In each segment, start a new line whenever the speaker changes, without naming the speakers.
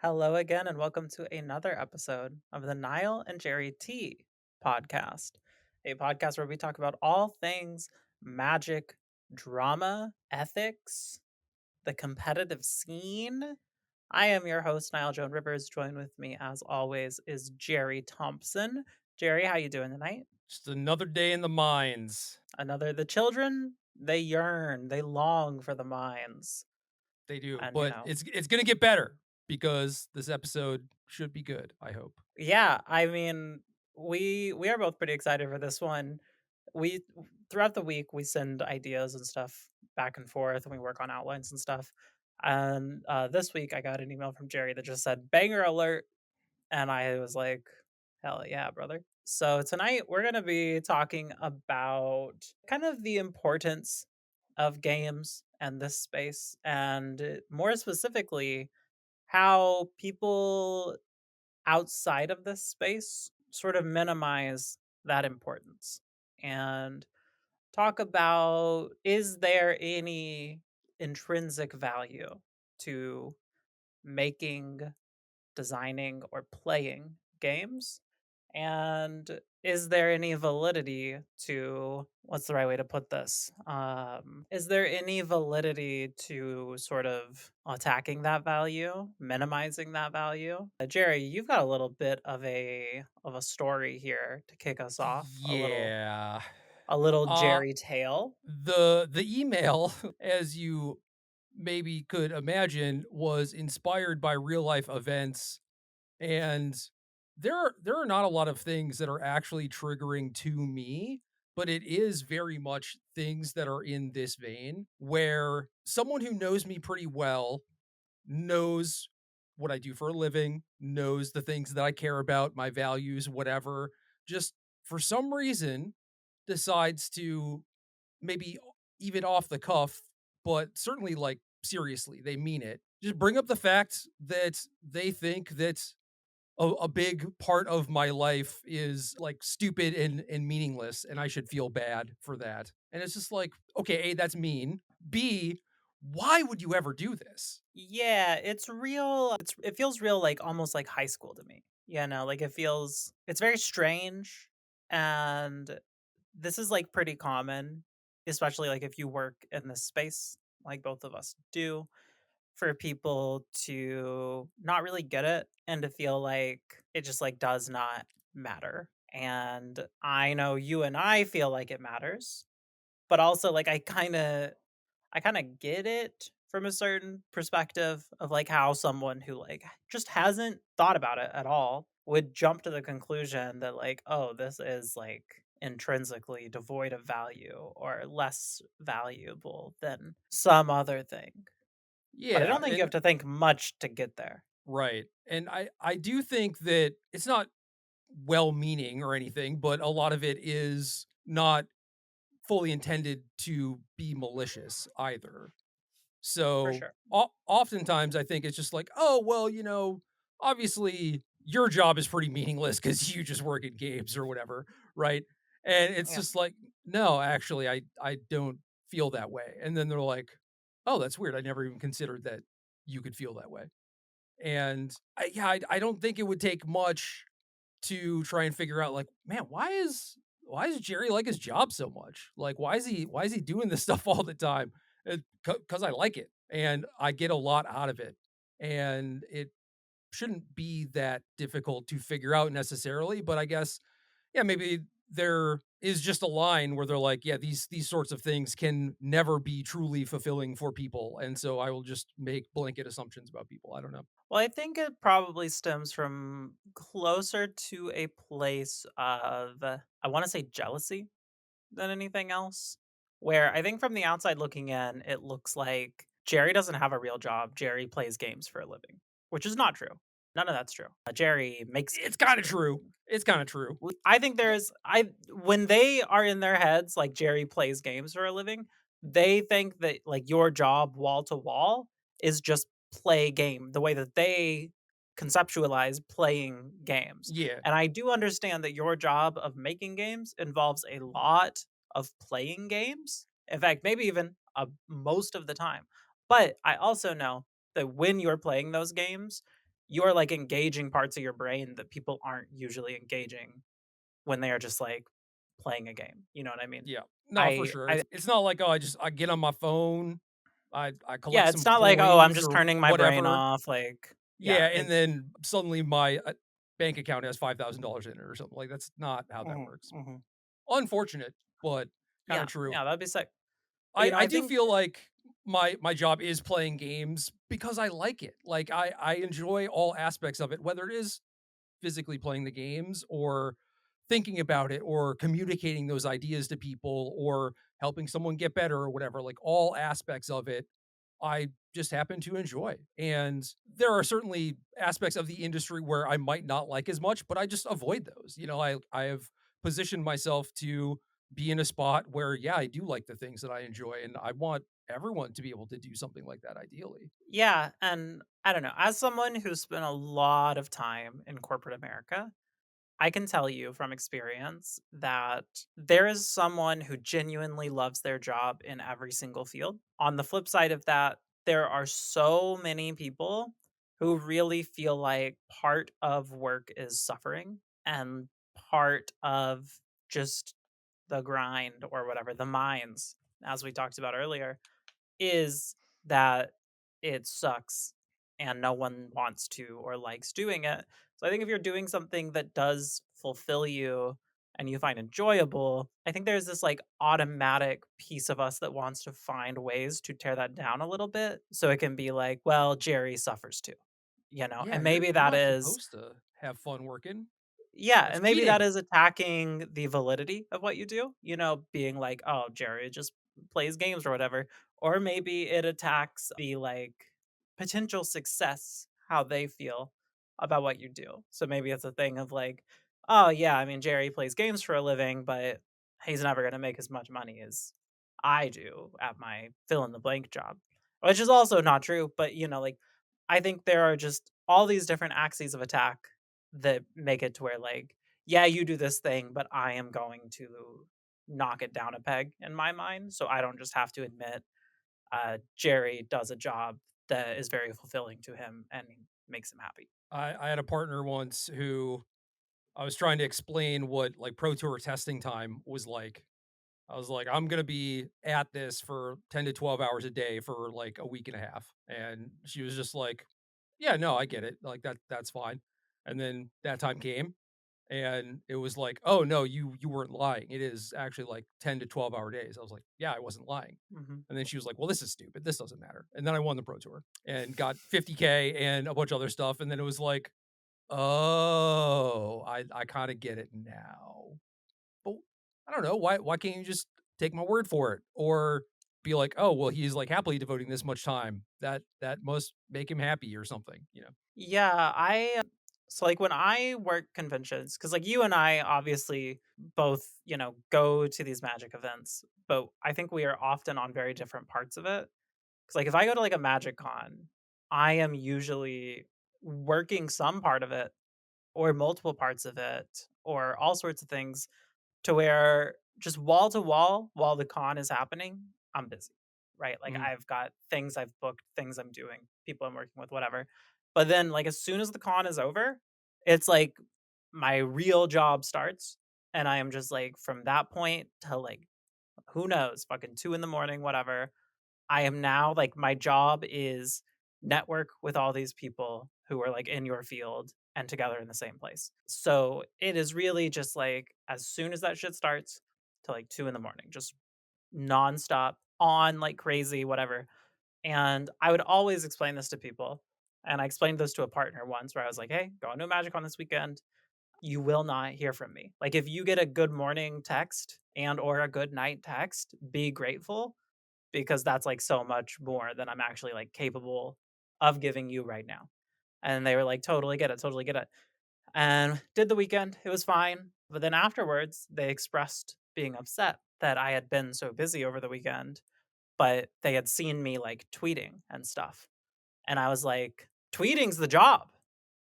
Hello again, and welcome to another episode of the Nile and Gerry Tea Podcast, a podcast where we talk about all things magic, drama, ethics, the competitive scene. I am your host, Nile Joan Rivers. Join with me, as always, is Jerry Thompson. Jerry, how you doing tonight?
Just another day in the mines.
The children, they yearn, they long for the mines.
They do,
And,
but it's gonna get better because this episode should be good, I hope.
yeah, I mean, we are both pretty excited for this one. We Throughout the week we send ideas and stuff back and forth, and we work on outlines and stuff. And this week I got an email from Jerry that just said "banger alert," and I was like, "Hell yeah, brother!" So tonight we're gonna be talking about kind of the importance of games and this space, and more specifically, how people outside of this space sort of minimize that importance and talk about, is there any intrinsic value to making, designing, or playing games? And is there any validity to, what's the right way to put this? Is there any validity to sort of attacking that value, minimizing that value? Jerry, you've got a little bit of a story here to kick us off.
Yeah.
A little
Uh
Jerry tale.
the email, as you maybe could imagine, was inspired by real life events, and there are not a lot of things that are actually triggering to me, but it is very much things that are in this vein where someone who knows me pretty well knows what I do for a living, knows the things that I care about, my values, whatever, just for some reason decides to maybe even off the cuff, but certainly like seriously, they mean it. Just bring up the fact that they think that a big part of my life is like stupid and meaningless, and I should feel bad for that. And it's just like, okay, A, that's mean. B, why would you ever do this?
Yeah, it's real. It feels real, like almost like high school to me. Like it's very strange. And this is like pretty common, especially like if you work in this space, like both of us do, for people to not really get it and to feel like it just like does not matter. And I know you and I feel like it matters, but also like I kind of get it from a certain perspective of like how someone who like just hasn't thought about it at all would jump to the conclusion that like, oh, this is like intrinsically devoid of value or less valuable than some other thing. But I
Yeah,
don't think you
and
have to think much to get there.
right. And I do think that it's not well-meaning or anything, but a lot of it is not fully intended to be malicious either.
For
So,
sure.
oftentimes I think it's just like, "Oh, well, obviously your job is pretty meaningless because you just work in games or whatever," right? And it's
Yeah.
just like, "No, actually, I don't feel that way." And then they're like, "Oh, that's weird. I never even considered that you could feel that way." And I don't think it would take much to try and figure out like, man, why is Jerry like his job so much? Like, why is he doing this stuff all the time? Because I like it and I get a lot out of it, and it shouldn't be that difficult to figure out necessarily. But I guess, yeah, maybe there is just a line where they're like, yeah, these sorts of things can never be truly fulfilling for people, and so I will just make blanket assumptions about people. I don't know.
Well, I think it probably stems from closer to a place of, I want to say jealousy than anything else. Where I think from the outside looking in, it looks like Jerry doesn't have a real job. Jerry plays games for a living, which is not true. None of that's true. Jerry makes
It's
games
kind of
for a
true.
living.
It's kind of true.
I think I when they are in their heads, like Jerry plays games for a living, they think that like your job wall to wall is just play game the way that they conceptualize playing games.
Yeah.
And I do understand that your job of making games involves a lot of playing games. In fact, maybe even most of the time. But I also know that when you're playing those games, you are like engaging parts of your brain that people aren't usually engaging when they are just like playing a game. You know what I mean?
Yeah. No, for
I
sure.
I
It's not like, oh, I get on my phone, I collect
yeah,
some
it's not like, "Oh, I'm
coins
just
or
turning my brain
whatever.
off," like
Yeah,
yeah,
and then suddenly my, bank account has $5,000 in it or something, like, that's not how that
mhm,
works.
mhm.
Unfortunate, but kinda
Yeah,
true.
yeah, that'd be sick. But, you know,
I
I
do
think
feel like my job is playing games because I like it. Like, I enjoy all aspects of it, whether it is physically playing the games or thinking about it or communicating those ideas to people or helping someone get better or whatever, like all aspects of it, I just happen to enjoy. And there are certainly aspects of the industry where I might not like as much, but I just avoid those. You know, I have positioned myself to be in a spot where, yeah, I do like the things that I enjoy, and I want everyone to be able to do something like that ideally.
yeah, and I don't know, as someone who's spent a lot of time in corporate America, I can tell you from experience that there is someone who genuinely loves their job in every single field. On the flip side of that, there are so many people who really feel like part of work is suffering and part of just the grind or whatever, the mines, as we talked about earlier, is that it sucks and no one wants to or likes doing it. So I think if you're doing something that does fulfill you and you find enjoyable, I think there's this like automatic piece of us that wants to find ways to tear that down a little bit so it can be like, well, Jerry suffers too, you know?
Yeah,
And maybe
you're
that
not
is
supposed to have fun working.
yeah,
That's
and maybe that
cheating.
is attacking the validity of what you do, you know, being like, "Oh, Jerry just plays games or whatever." Or maybe it attacks the like potential success, how they feel about what you do. So maybe it's a thing of like, "Oh, yeah, I mean, Jerry plays games for a living, but he's never going to make as much money as I do at my fill in the blank job." Which is also not true, but you know, like I think there are just all these different axes of attack that make it to where like, yeah, you do this thing, but I am going to knock it down a peg in my mind. So I don't just have to admit Jerry does a job that is very fulfilling to him and makes him happy.
I had a partner once who I was trying to explain what like Pro Tour testing time was like. I was like, I'm gonna be at this for 10 to 12 hours a day for like a week and a half. And she was just like, yeah, no, I get it. Like that's fine. And then that time came and it was like, oh no, you weren't lying. It is actually like 10 to 12-hour days. I was like, yeah, I wasn't lying.
Hmm.
And then she was like, well, this is stupid. This doesn't matter. And then I won the Pro Tour and got 50K and a bunch of other stuff. And then it was like, oh, I kind of get it now. But I don't know, why can't you just take my word for it? Or be like, "Oh, well, he's, like, happily devoting this much time. That must make him happy," or something, you know?
Yeah, so like when I work conventions, because like you and I obviously both, you know, go to these magic events, but I think we are often on very different parts of it. Because like if I go to like a magic con, I am usually working some part of it or multiple parts of it or all sorts of things to where just wall to wall while the con is happening, I'm busy, right? Like
Mhm,
I've got things I've booked, things I'm doing, people I'm working with, whatever. But then, like, as soon as the con is over, it's like my real job starts. And I am just like, from that point to like, who knows, fucking 2 in the morning, whatever. I am now like my job is network with all these people who are like in your field and together in the same place. So it is really just like as soon as that shit starts to like 2 in the morning, just nonstop on like crazy, whatever. And I would always explain this to people. And I explained this to a partner once where I was like, hey, going to a magic on this weekend. You will not hear from me. Like if you get a good morning text and or a good night text, be grateful because that's, like, so much more than I'm actually, like, capable of giving you right now. And they were like, totally get it." And did the weekend, it was fine, but then afterwards, they expressed being upset that I had been so busy over the weekend, but they had seen me, like, tweeting and stuff. And I was like, "Tweeting's the job."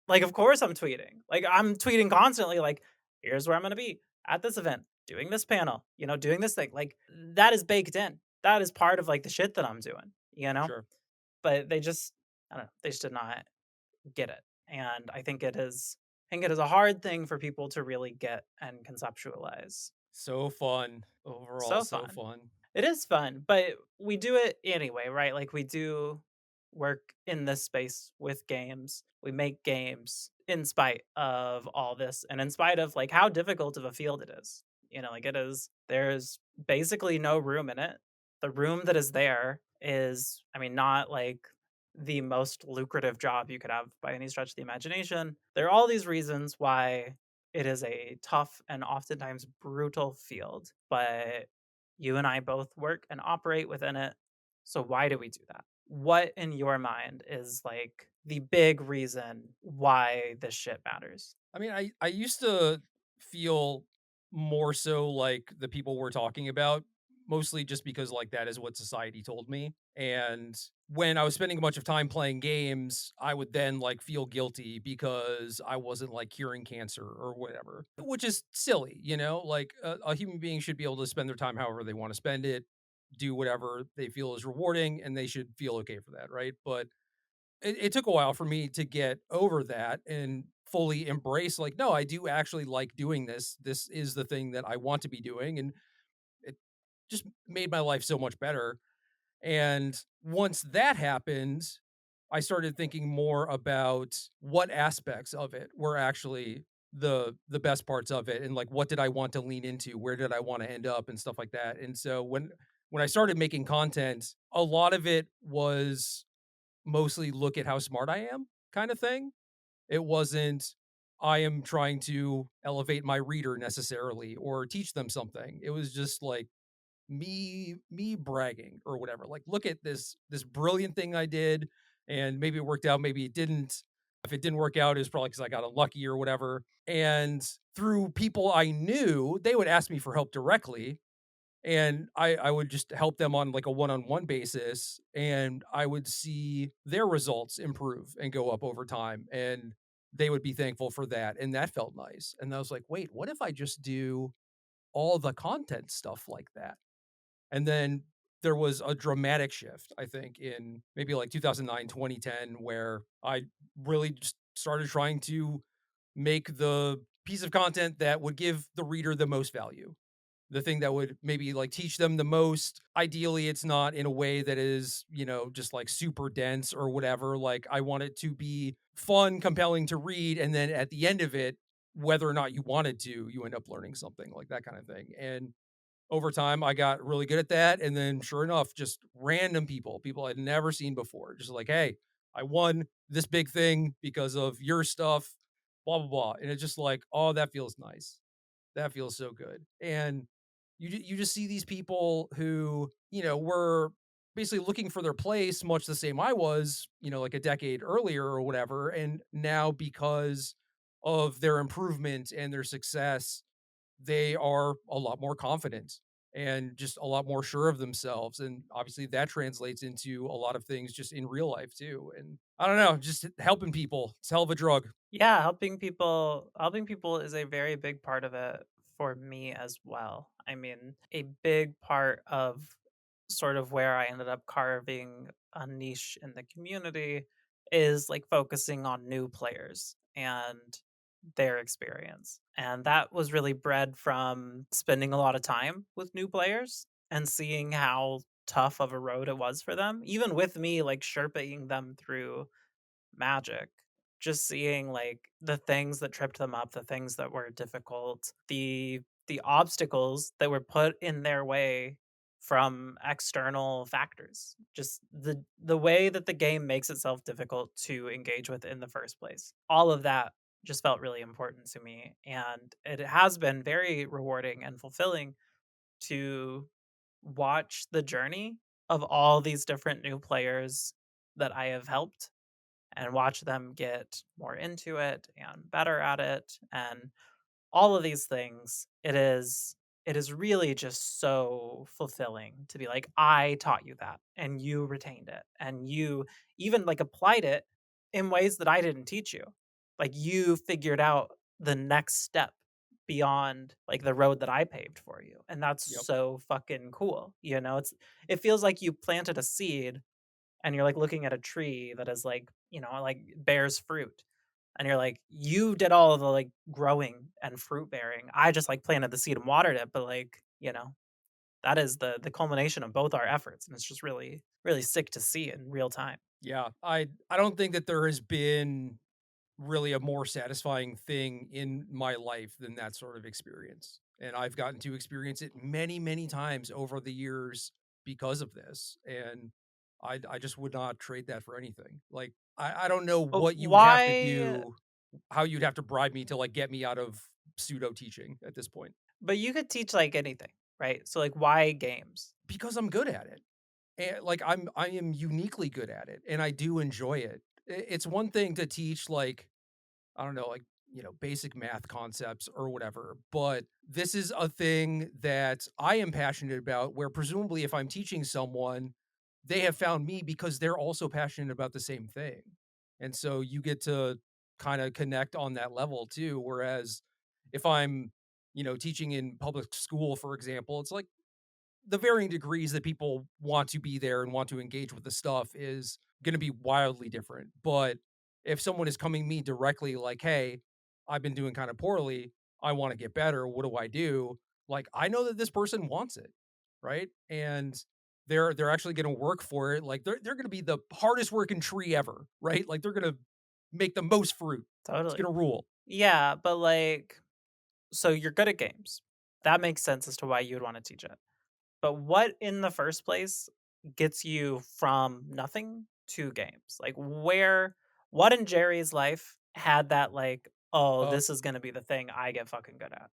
Like, of course I'm tweeting. Like, I'm tweeting constantly, like, "Here's where I'm gonna be at this event, doing this panel, you know, doing this thing." Like, that is baked in. That is part of, like, the shit that I'm doing, you know?
sure.
But they just I don't know, they just did not get it. And I think it is a hard thing for people to really get and conceptualize.
So fun. Overall,
So
so
fun.
fun.
It is fun, but we do it anyway, right? Like we do work in this space with games. We make games in spite of all this and in spite of like how difficult of a field it is. Like it is, there's basically no room in it. The room that is there is, I mean, not like the most lucrative job you could have by any stretch of the imagination. There are all these reasons why it is a tough and oftentimes brutal field, but you and I both work and operate within it. So why do we do that? What in your mind is like the big reason why this shit matters?
I mean, I used to feel more so like the people we're talking about, mostly just because like that is what society told me. And when I was spending a bunch of time playing games, I would then like feel guilty because I wasn't like curing cancer or whatever, which is silly, you know? Like a human being should be able to spend their time however they want to spend it, do whatever they feel is rewarding, and they should feel okay for that, right? But it took a while for me to get over that and fully embrace like, no, I do actually like doing this. This is the thing that I want to be doing. And it just made my life so much better. And once that happened, I started thinking more about what aspects of it were actually the best parts of it, and like what did I want to lean into, where did I want to end up and stuff like that. And so when I started making content, a lot of it was mostly look at how smart I am kind of thing. It wasn't I am trying to elevate my reader necessarily or teach them something. It was just like me bragging or whatever. Like look at this brilliant thing I did, and maybe it worked out, maybe it didn't. If it didn't work out, it was probably because I got unlucky or whatever. And through people I knew, they would ask me for help directly, and I would just help them on like a one-on-one basis, and I would see their results improve and go up over time, and they would be thankful for that, and that felt nice. And I was like, wait, what if I just do all the content stuff like that? And then there was a dramatic shift, I think, in maybe like 2009, 2010, where I really just started trying to make the piece of content that would give the reader the most value, the thing that would maybe like teach them the most. Ideally, it's not in a way that is, just like super dense or whatever. Like, I want it to be fun, compelling to read. And then at the end of it, whether or not you wanted to, you end up learning something like that kind of thing. And over time, I got really good at that. And then, sure enough, just random people I'd never seen before, just like, hey, I won this big thing because of your stuff, blah, blah, blah. And it's just like, oh, that feels nice. That feels so good. And you just see these people who, were basically looking for their place much the same I was, like a decade earlier or whatever. And now because of their improvement and their success, they are a lot more confident and just a lot more sure of themselves. And obviously that translates into a lot of things just in real life too. And I don't know, just helping people. It's hell of a drug.
Yeah, helping people is a very big part of it for me as well. I mean, a big part of sort of where I ended up carving a niche in the community is like focusing on new players and their experience. And that was really bred from spending a lot of time with new players and seeing how tough of a road it was for them, even with me like sherpaing them through Magic. Just seeing, like, the things that tripped them up, the things that were difficult, the obstacles that were put in their way from external factors. Just the way that the game makes itself difficult to engage with in the first place. All of that just felt really important to me, and it has been very rewarding and fulfilling to watch the journey of all these different new players that I have helped and watch them get more into it and better at it and all of these things. It is really just so fulfilling to be like, I taught you that and you retained it and you even like applied it in ways that I didn't teach you. Like you figured out the next step beyond like the road that I paved for you. And that's
Yep.
so fucking cool. It feels like you planted a seed and you're like looking at a tree that is like, like bears fruit. And you're like, "You did all of the, like, growing and fruit bearing. I just, like, planted the seed and watered it," but, like, that is the culmination of both our efforts, and it's just really, really sick to see in real time.
Yeah, I don't think that there has been really a more satisfying thing in my life than that sort of experience. And I've gotten to experience it many, many times over the years because of this. And I just would not trade that for anything. Like I don't know
But
what you would have to
why
do, how you'd have to bribe me to like get me out of pseudo teaching at this point.
but you could teach, like, anything, right? So, like, why games?
Because I'm good at it. And like I am uniquely good at it and I do enjoy it. It's one thing to teach like I don't know, like, basic math concepts or whatever. But this is a thing that I am passionate about, where presumably if I'm teaching someone, they have found me because they're also passionate about the same thing. And so you get to kind of connect on that level too. Whereas if I'm, teaching in public school, for example, it's like the varying degrees that people want to be there and want to engage with the stuff is going to be wildly different. But if someone is coming me directly like, "Hey, I've been doing kind of poorly. I want to get better. What do I do?" Like I know that this person wants it, right? And they're actually going to work for it. Like they're going to be the hardest working tree ever, right? Like they're going to make the most fruit. It's
Totally.
going to rule.
Yeah, but, like, so you're good at games. That makes sense as to why you would wanna teach it. But what in the first place gets you from nothing to games? Like, what in Jerry's life had that, like, "Oh,
Uh,
this is gonna be the thing I get fucking good at."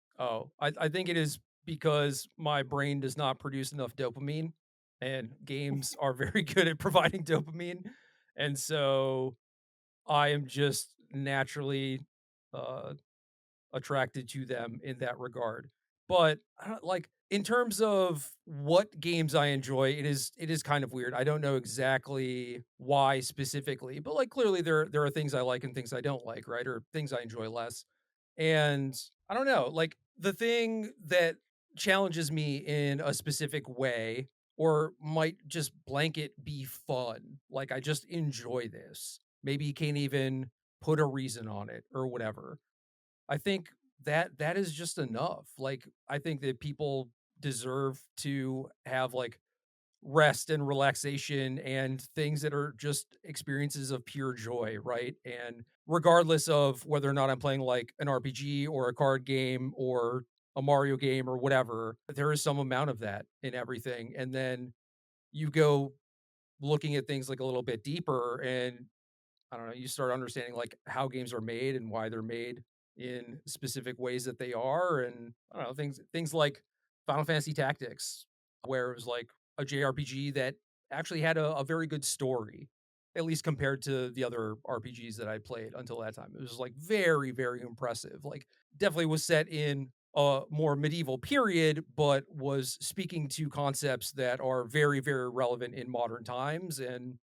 I think it is because my brain does not produce enough dopamine, and games are very good at providing dopamine, and so I am just naturally, uh, attracted to them in that regard. But, I don't like, in terms of what games I enjoy, it is kind of weird. I don't know exactly why specifically, but, like, clearly there are things I like and things I don't like, right? Or things I enjoy less. And I don't know, like the thing that challenges me in a specific way or might just blanket be fun. Like I just enjoy this. Maybe you can't even put a reason on it or whatever. I think that is just enough. Like I think that people deserve to have like rest and relaxation and things that are just experiences of pure joy, right? And regardless of whether or not I'm playing like an RPG or a card game or a Mario game or whatever, there is some amount of that in everything. And then you go looking at things like a little bit deeper and I don't know, you start understanding like how games are made and why they're made in specific ways that they are. And I don't know, things like Final Fantasy Tactics, where it was like a JRPG that actually had a very good story, at least compared to the other RPGs that I played until that time. It was like very, very impressive. Like definitely was set in a more medieval period, but was speaking to concepts that are very, very relevant in modern times. And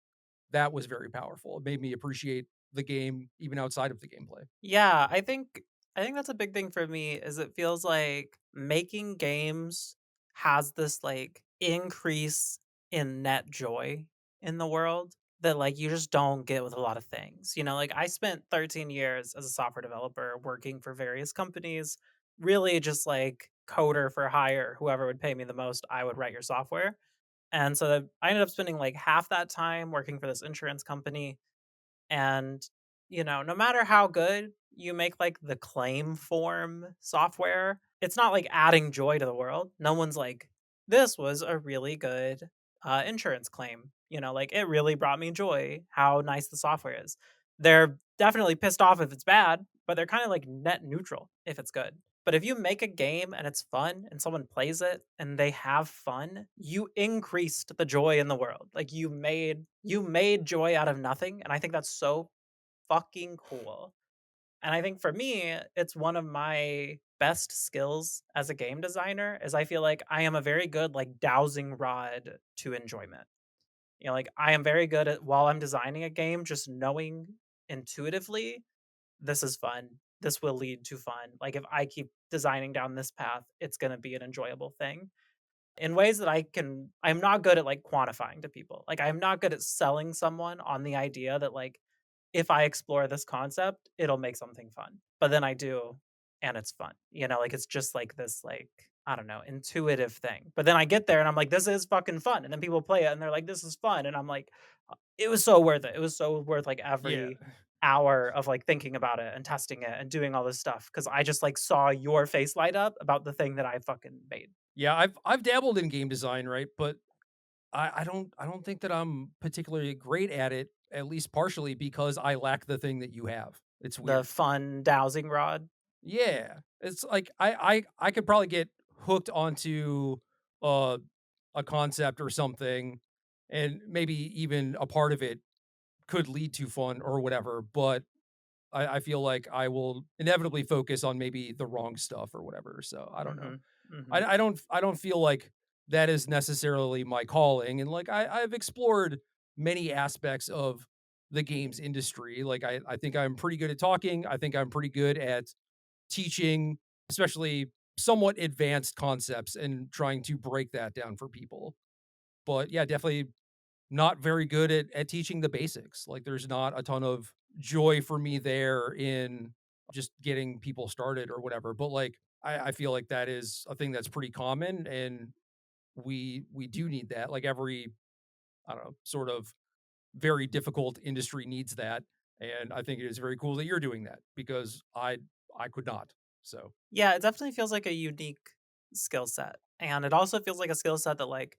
that was very powerful. It made me appreciate the game even outside of the gameplay.
Yeah, I think that's a big thing for me is it feels like making games has this, like, increase in net joy in the world that, like, you just don't get with a lot of things, like, I spent 13 years as a software developer working for various companies, really just, like, coder for hire, whoever would pay me the most, I would write your software, and so I ended up spending, like, half that time working for this insurance company, and, no matter how good you make, like, the claim form software, it's not, like, adding joy to the world. No one's like, "This was a really good, insurance claim." Like, "It really brought me joy how nice the software is." They're definitely pissed off if it's bad, but they're kinda, like, net neutral if it's good. But if you make a game and it's fun and someone plays it and they have fun, you increased the joy in the world. Like you made joy out of nothing, and I think that's so fucking cool. And I think for me, it's one of my best skills as a game designer is I feel like I am a very good like dowsing rod to enjoyment. Like I am very good at while I'm designing a game just knowing intuitively this is fun. This will lead to fun. Like if I keep designing down this path, it's going to be an enjoyable thing in ways that I'm not good at like quantifying to people. Like I'm not good at selling someone on the idea that like if I explore this concept, it'll make something fun. But then I do, and it's fun. Like it's just like this, like, I don't know, intuitive thing. But then I get there and I'm like, this is fucking fun. And then people play it and they're like, this is fun. And I'm like, it was so worth it. It was so worth like
Yeah.
every hour of like thinking about it and testing it and doing all this stuff because I just like saw your face light up about the thing that I fucking made.
Yeah, I've dabbled in game design, right? But I don't think that I'm particularly great at it, at least partially because I lack the thing that you have. It's
The
weird.
fun dowsing rod.
Yeah. It's like I could probably get hooked onto uh a concept or something, and maybe even a part of it could lead to fun or whatever, but I feel like I will inevitably focus on maybe the wrong stuff or whatever. So I don't know.
Mhm. Mhm.
I don't feel like that is necessarily my calling. And like I've explored many aspects of the games industry. Like I think I'm pretty good at talking. I think I'm pretty good at teaching, especially somewhat advanced concepts and trying to break that down for people. But yeah, definitely not very good at teaching the basics. Like there's not a ton of joy for me there in just getting people started or whatever. But like I feel like that is a thing that's pretty common, and we do need that. Like every, I don't know, sort of very difficult industry needs that. And I think it is very cool that you're doing that because I could not. So
Yeah, it definitely feels like a unique skill set, and it also feels like a skill set that, like,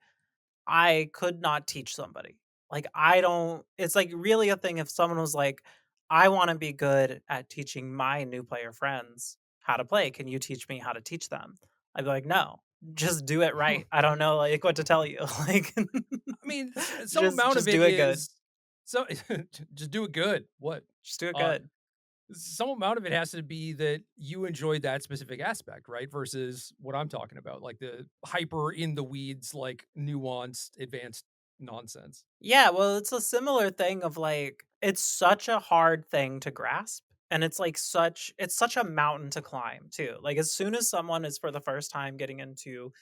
I could not teach somebody. Like, I don't it's, like, really a thing if someone was like, "I wanna be good at teaching my new player friends how to play. Can you teach me how to teach them?" I'd be like, "No, just do it right. I don't know, like, what to tell you." Like,
I mean, some
just
amount of
just
it
do it good.
is so just do it good. What?
Just do it
Uh
good.
some amount of it has to be that you enjoyed that specific aspect, right? Versus what I'm talking about, like the hyper in the weeds, like nuanced, advanced nonsense.
Yeah, well, it's a similar thing of like it's such a hard thing to grasp and it's such a mountain to climb too. Like as soon as someone is for the first time getting into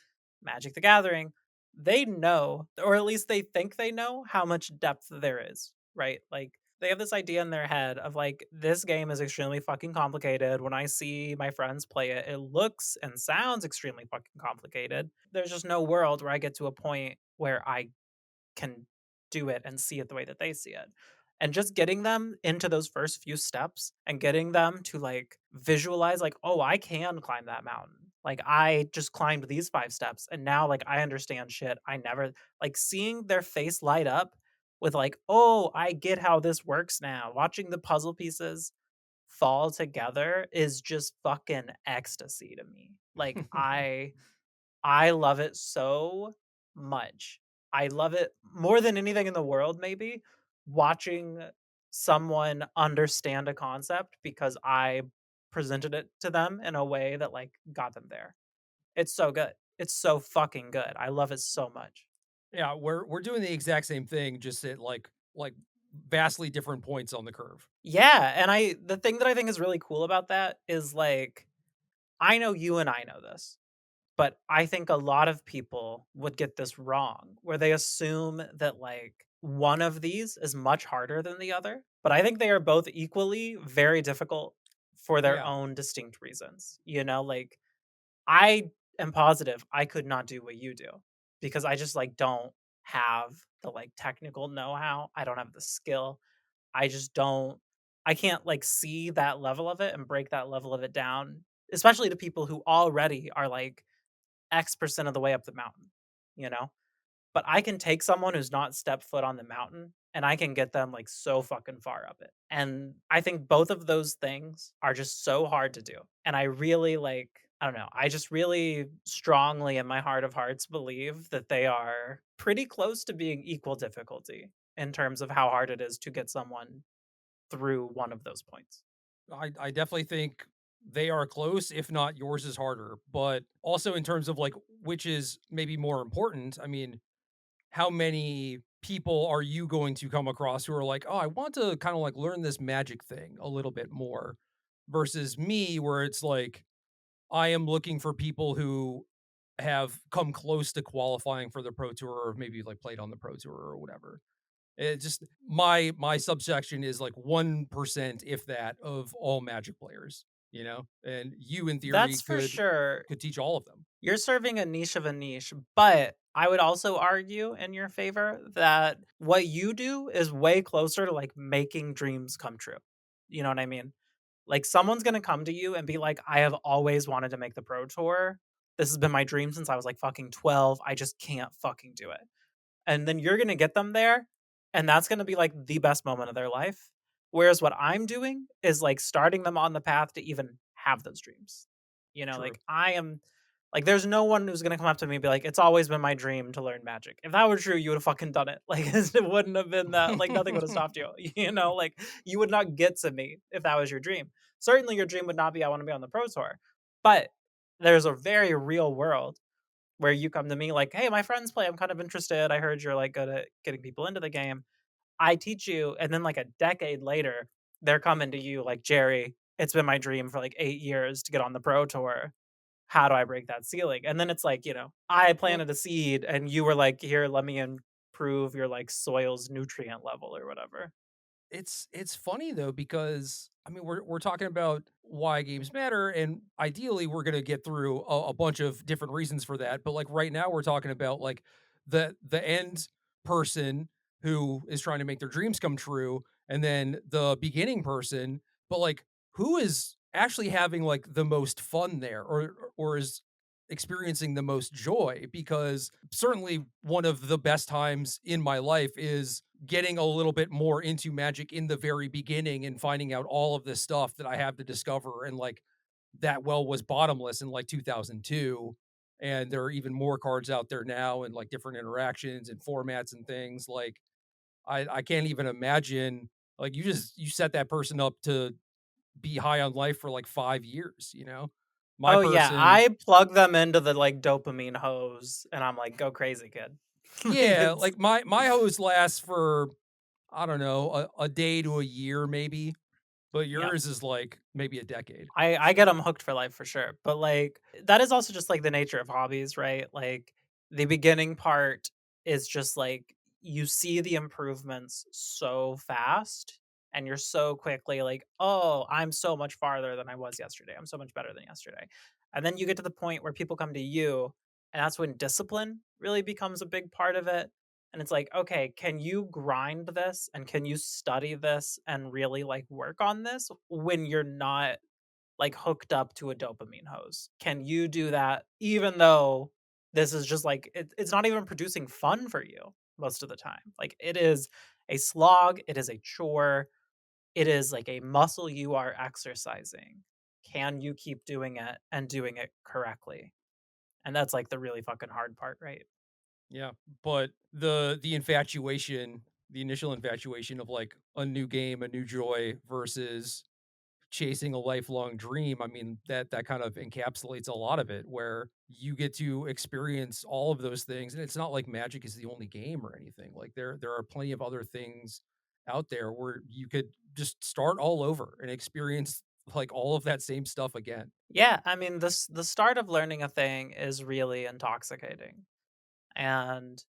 Magic the Gathering, they know or at least they think they know how much depth there is, right? Like they have this idea in their head of like this game is extremely fucking complicated. When I see my friends play it, it looks and sounds extremely fucking complicated. There's just no world where I get to a point where I can do it and see it the way that they see it. And just getting them into those first few steps and getting them to like visualize like, "Oh, I can climb that mountain. Like I just climbed these 5 steps and now like I understand shit I never." Like seeing their face light up with like, "Oh, I get how this works now." Watching the puzzle pieces fall together is just fucking ecstasy to me. Like I love it so much. I love it more than anything in the world, maybe, watching someone understand a concept because I presented it to them in a way that, like, got them there. It's so good. It's so fucking good. I love it so much.
Yeah, we're doing the exact same thing, just at like vastly different points on the curve.
Yeah, and I the thing that I think is really cool about that is, like, I know you and I know this. But I think a lot of people would get this wrong, where they assume that, like, one of these is much harder than the other, but I think they are both equally very difficult for their
Yeah.
own distinct reasons, Like, I am positive I could not do what you do because I just, like, don't have the, like, technical know-how, I don't have the skill, I just don't I can't, like, see that level of it and break that level of it down, especially to people who already are, like, X percent of the way up the mountain, you know? But I can take someone who's not stepped foot on the mountain and I can get them like so fucking far up it. And I think both of those things are just so hard to do. And I really like, I don't know, I just really strongly in my heart of hearts believe that they are pretty close to being equal difficulty in terms of how hard it is to get someone through one of those points.
I definitely think they are close, if not yours is harder. But also in terms of like which is maybe more important, I mean, how many people are you going to come across who are like, "Oh, I want to kind of like learn this magic thing a little bit more," versus me, where it's like I am looking for people who have come close to qualifying for the pro tour or maybe like played on the pro tour or whatever. It just my subsection is like 1%, if that, of all Magic players, you know? And you, in theory,
That's for sure.
could teach all of them.
You're serving a niche of a niche, but I would also argue in your favor that what you do is way closer to like making dreams come true. You know what I mean? Like someone's gonna come to you and be like, I have always wanted to make the pro tour. This has been my dream since I was like fucking 12. I just can't fucking do it. And then you're gonna get them there, and that's gonna be like the best moment of their life. Whereas what I'm doing is like starting them on the path to even have those dreams. You know,
True.
like I am like there's no one who's gonna come up to me and be like, it's always been my dream to learn magic. If that were true, you would have fucking done it. Like it wouldn't have been that like nothing would have stopped you. You know, like you would not get to me if that was your dream. Certainly your dream would not be I want to be on the pro tour. But there's a very real world where you come to me like, "Hey, my friends play. I'm kind of interested. I heard you're like good at getting people into the game. I teach you." And then like a decade later, they're coming to you like, "Jerry, it's been my dream for like 8 years to get on the pro tour. How do I break that ceiling?" And then it's like, I
Well,
planted a seed and you were like, "Here, let me improve your like soil's nutrient level or whatever."
it's funny though, because I mean we're talking about why games matter, and ideally we're gonna get through a bunch of different reasons for that. But like right now we're talking about like the end person who is trying to make their dreams come true, and then the beginning person, but like who is actually having like the most fun there, or is experiencing the most joy? Because certainly one of the best times in my life is getting a little bit more into Magic in the very beginning and finding out all of this stuff that I have to discover. And like that well was bottomless in like 2002. And there are even more cards out there now, and like different interactions and formats and things. Like I can't even imagine, like you set that person up to be high on life for like 5 years, you know? My
Oh yeah,
person,
I plug them into the like dopamine hose and I'm like, "Go crazy, kid." Like
yeah,
it's
like my hose lasts for, I don't know, a day to a year maybe, but
yeah.
yours is like maybe a decade.
I get them hooked for life for sure, but, like, that is also just, like, the nature of hobbies, right? Like, the beginning part is just, like, you see the improvements so fast, and you're so quickly like, "Oh, I'm so much farther than I was yesterday. I'm so much better than yesterday." And then you get to the point where people come to you, and that's when discipline really becomes a big part of it, and it's like, "Okay, can you grind this, and can you study this, and really, like, work on this when you're not like hooked up to a dopamine hose? Can you do that even though this is just like it's not even producing fun for you most of the time? Like it is a slog, it is a chore, it is like a muscle you are exercising. Can you keep doing it and doing it correctly? And that's like the really fucking hard part, right?
Yeah, but the infatuation, the initial infatuation of like a new game, a new joy versus chasing a lifelong dream, I mean, that kind of encapsulates a lot of it, where you get to experience all of those things. And it's not like Magic is the only game or anything. Like there are plenty of other things out there where you could just start all over and experience like all of that same stuff again.
Yeah, I mean the start of learning a thing is really intoxicating. And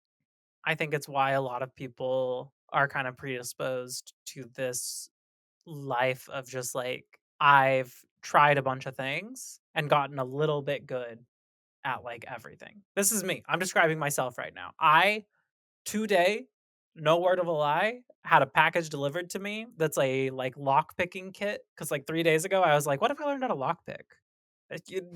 I think it's why a lot of people are kind of predisposed to this life of just like, I've tried a bunch of things and gotten a little bit good at like everything. This is me. I'm describing myself right now. I today, no word of a lie, had a package delivered to me that's a like lock picking kit. Cause like 3 days ago, I was like, what if I learned how to lock pick?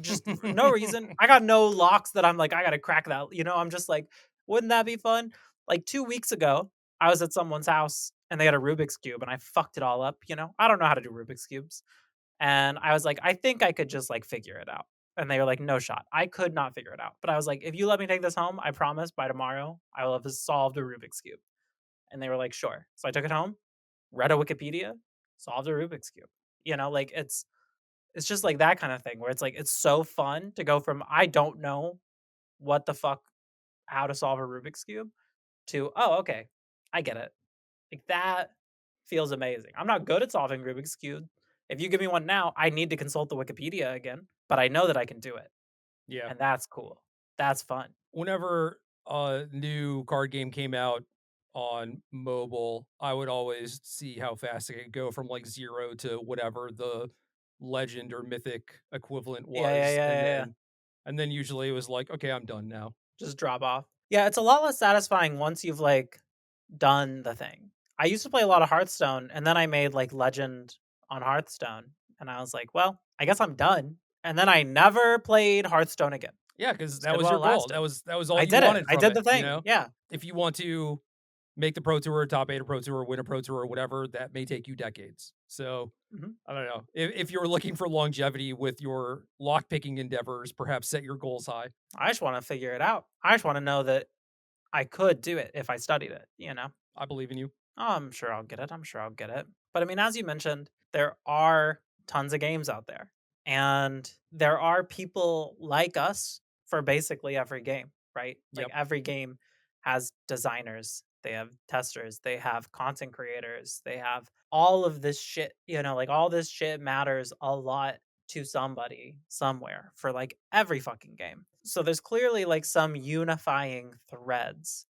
Just for no reason. I got no locks that I'm like, I gotta crack that. I'm just like, wouldn't that be fun? Like 2 weeks ago, I was at someone's house and they had a Rubik's Cube and I fucked it all up. I don't know how to do Rubik's Cubes. And I was like, I think I could just like figure it out. And they were like, no shot. I could not figure it out. But I was like, if you let me take this home, I promise by tomorrow I will have solved a Rubik's Cube. And they were like, sure. So I took it home, read a Wikipedia, solved a Rubik's Cube. Like it's just like that kind of thing where it's like it's so fun to go from I don't know what the fuck how to solve a Rubik's Cube to, oh, okay, I get it. Like that feels amazing. I'm not good at solving Rubik's Cube. If you give me one now, I need to consult the Wikipedia again, but I know that I can do it.
Yeah.
And that's cool. That's fun.
Whenever a new card game came out, on mobile, I would always see how fast it could go from like 0 to whatever the legend or mythic equivalent
Yeah, yeah,
was,
yeah,
and
yeah, yeah.
then usually it was like, "Okay, I'm done now."
Just drop off. Yeah, it's a lot less satisfying once you've, like, done the thing. I used to play a lot of Hearthstone, and then I made, like, Legend on Hearthstone, and I was like, "Well, I guess I'm done." And then I never played Hearthstone again.
Yeah, because that
Stood
was
while
your
it
goal.
lasted.
That was all
I
you
did it.
wanted
I
from
did
it,
the
you
thing.
know?
Yeah.
If you want to make the Pro Tour, top 8 of Pro Tour, win a Pro Tour or whatever, that may take you decades. So,
Mhm.
I don't know. If you're looking for longevity with your lock picking endeavors, perhaps set your goals high.
I just wanna figure it out. I just wanna know that I could do it if I studied it, you know?
I believe in you.
Oh, I'm sure I'll get it. I'm sure I'll get it. But I mean, as you mentioned, there are tons of games out there, and there are people like us for basically every game, right? Like
Yep.
every game has designers, they have testers, they have content creators, they have all of this shit, like all this shit matters a lot to somebody somewhere for like every fucking game. So there's clearly like some unifying threads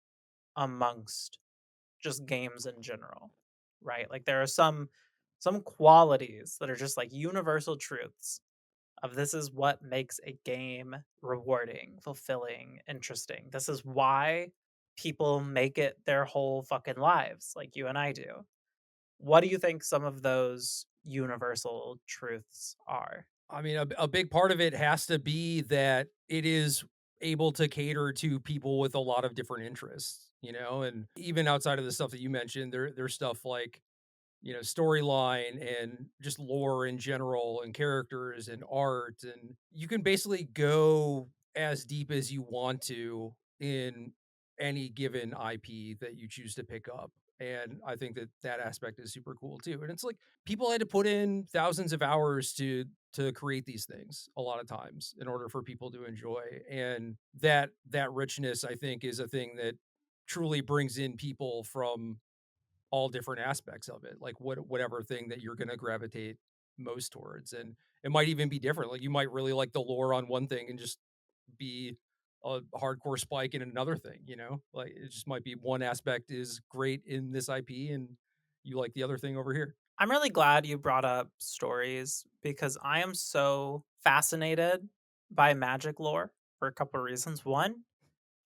amongst just games in general, right? Like there are some qualities that are just like universal truths of this is what makes a game rewarding, fulfilling, interesting. This is why people make it their whole fucking lives like you and I do. What do you think some of those universal truths are?
I mean, a big part of it has to be that it is able to cater to people with a lot of different interests, you know? And even outside of the stuff that you mentioned, there's stuff like, storyline and just lore in general and characters and art. And you can basically go as deep as you want to in any given IP that you choose to pick up. And I think that that aspect is super cool too. And it's like people had to put in thousands of hours to create these things a lot of times in order for people to enjoy. And that richness I think is a thing that truly brings in people from all different aspects of it, like whatever thing that you're gonna gravitate most towards, and it might even be different. Like you might really like the lore on one thing and just be a hardcore spike in another thing. Like it just might be one aspect is great in this IP, and you like the other thing over here.
I'm really glad you brought up stories because I am so fascinated by magic lore for a couple of reasons. One,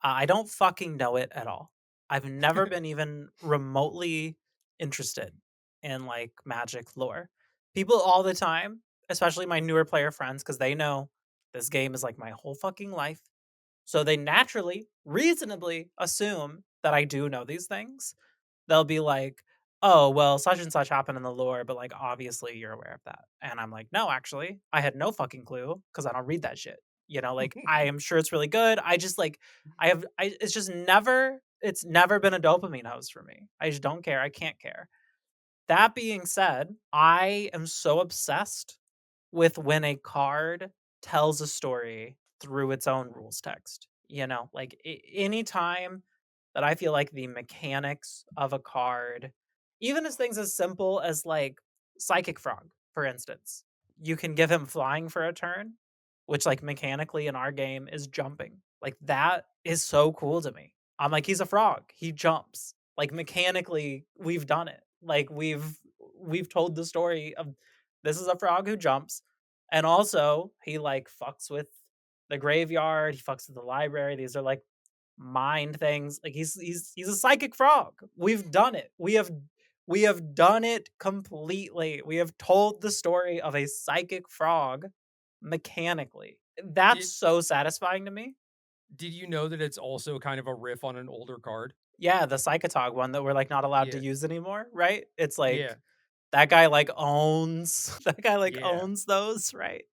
I don't fucking know it at all. I've never been even remotely interested in like magic lore. People all the time, especially my newer player friends, because they know this game is like my whole fucking life. So they naturally, reasonably assume that I do know these things. They'll be like, "Oh, well, such and such happened in the lore, but like obviously you're aware of that." And I'm like, "No, actually, I had no fucking clue because I don't read that shit." Like I am sure it's really good. I just like I it's just never been a dopamine host for me. I just don't care. I can't care. That being said, I am so obsessed with when a card tells a story through its own rules text. Like anytime that I feel like the mechanics of a card, even as things as simple as like Psychic Frog, for instance, you can give him flying for a turn, which like mechanically in our game is jumping. Like that is so cool to me. I'm like, he's a frog. He jumps. Like mechanically, we've done it. Like we've told the story of this is a frog who jumps. And also he like fucks with the graveyard, he fucks with the library. These are like mind things. Like he's a psychic frog. We've done it. We have done it completely. We have told the story of a psychic frog mechanically. That's
did
so satisfying to me.
did you know that it's also kind of a riff on an older card?
Yeah, the Psychotog one that we're like not allowed to
Yeah.
use anymore, right? It's like
Yeah.
that guy like owns that guy like
Yeah.
owns those, right?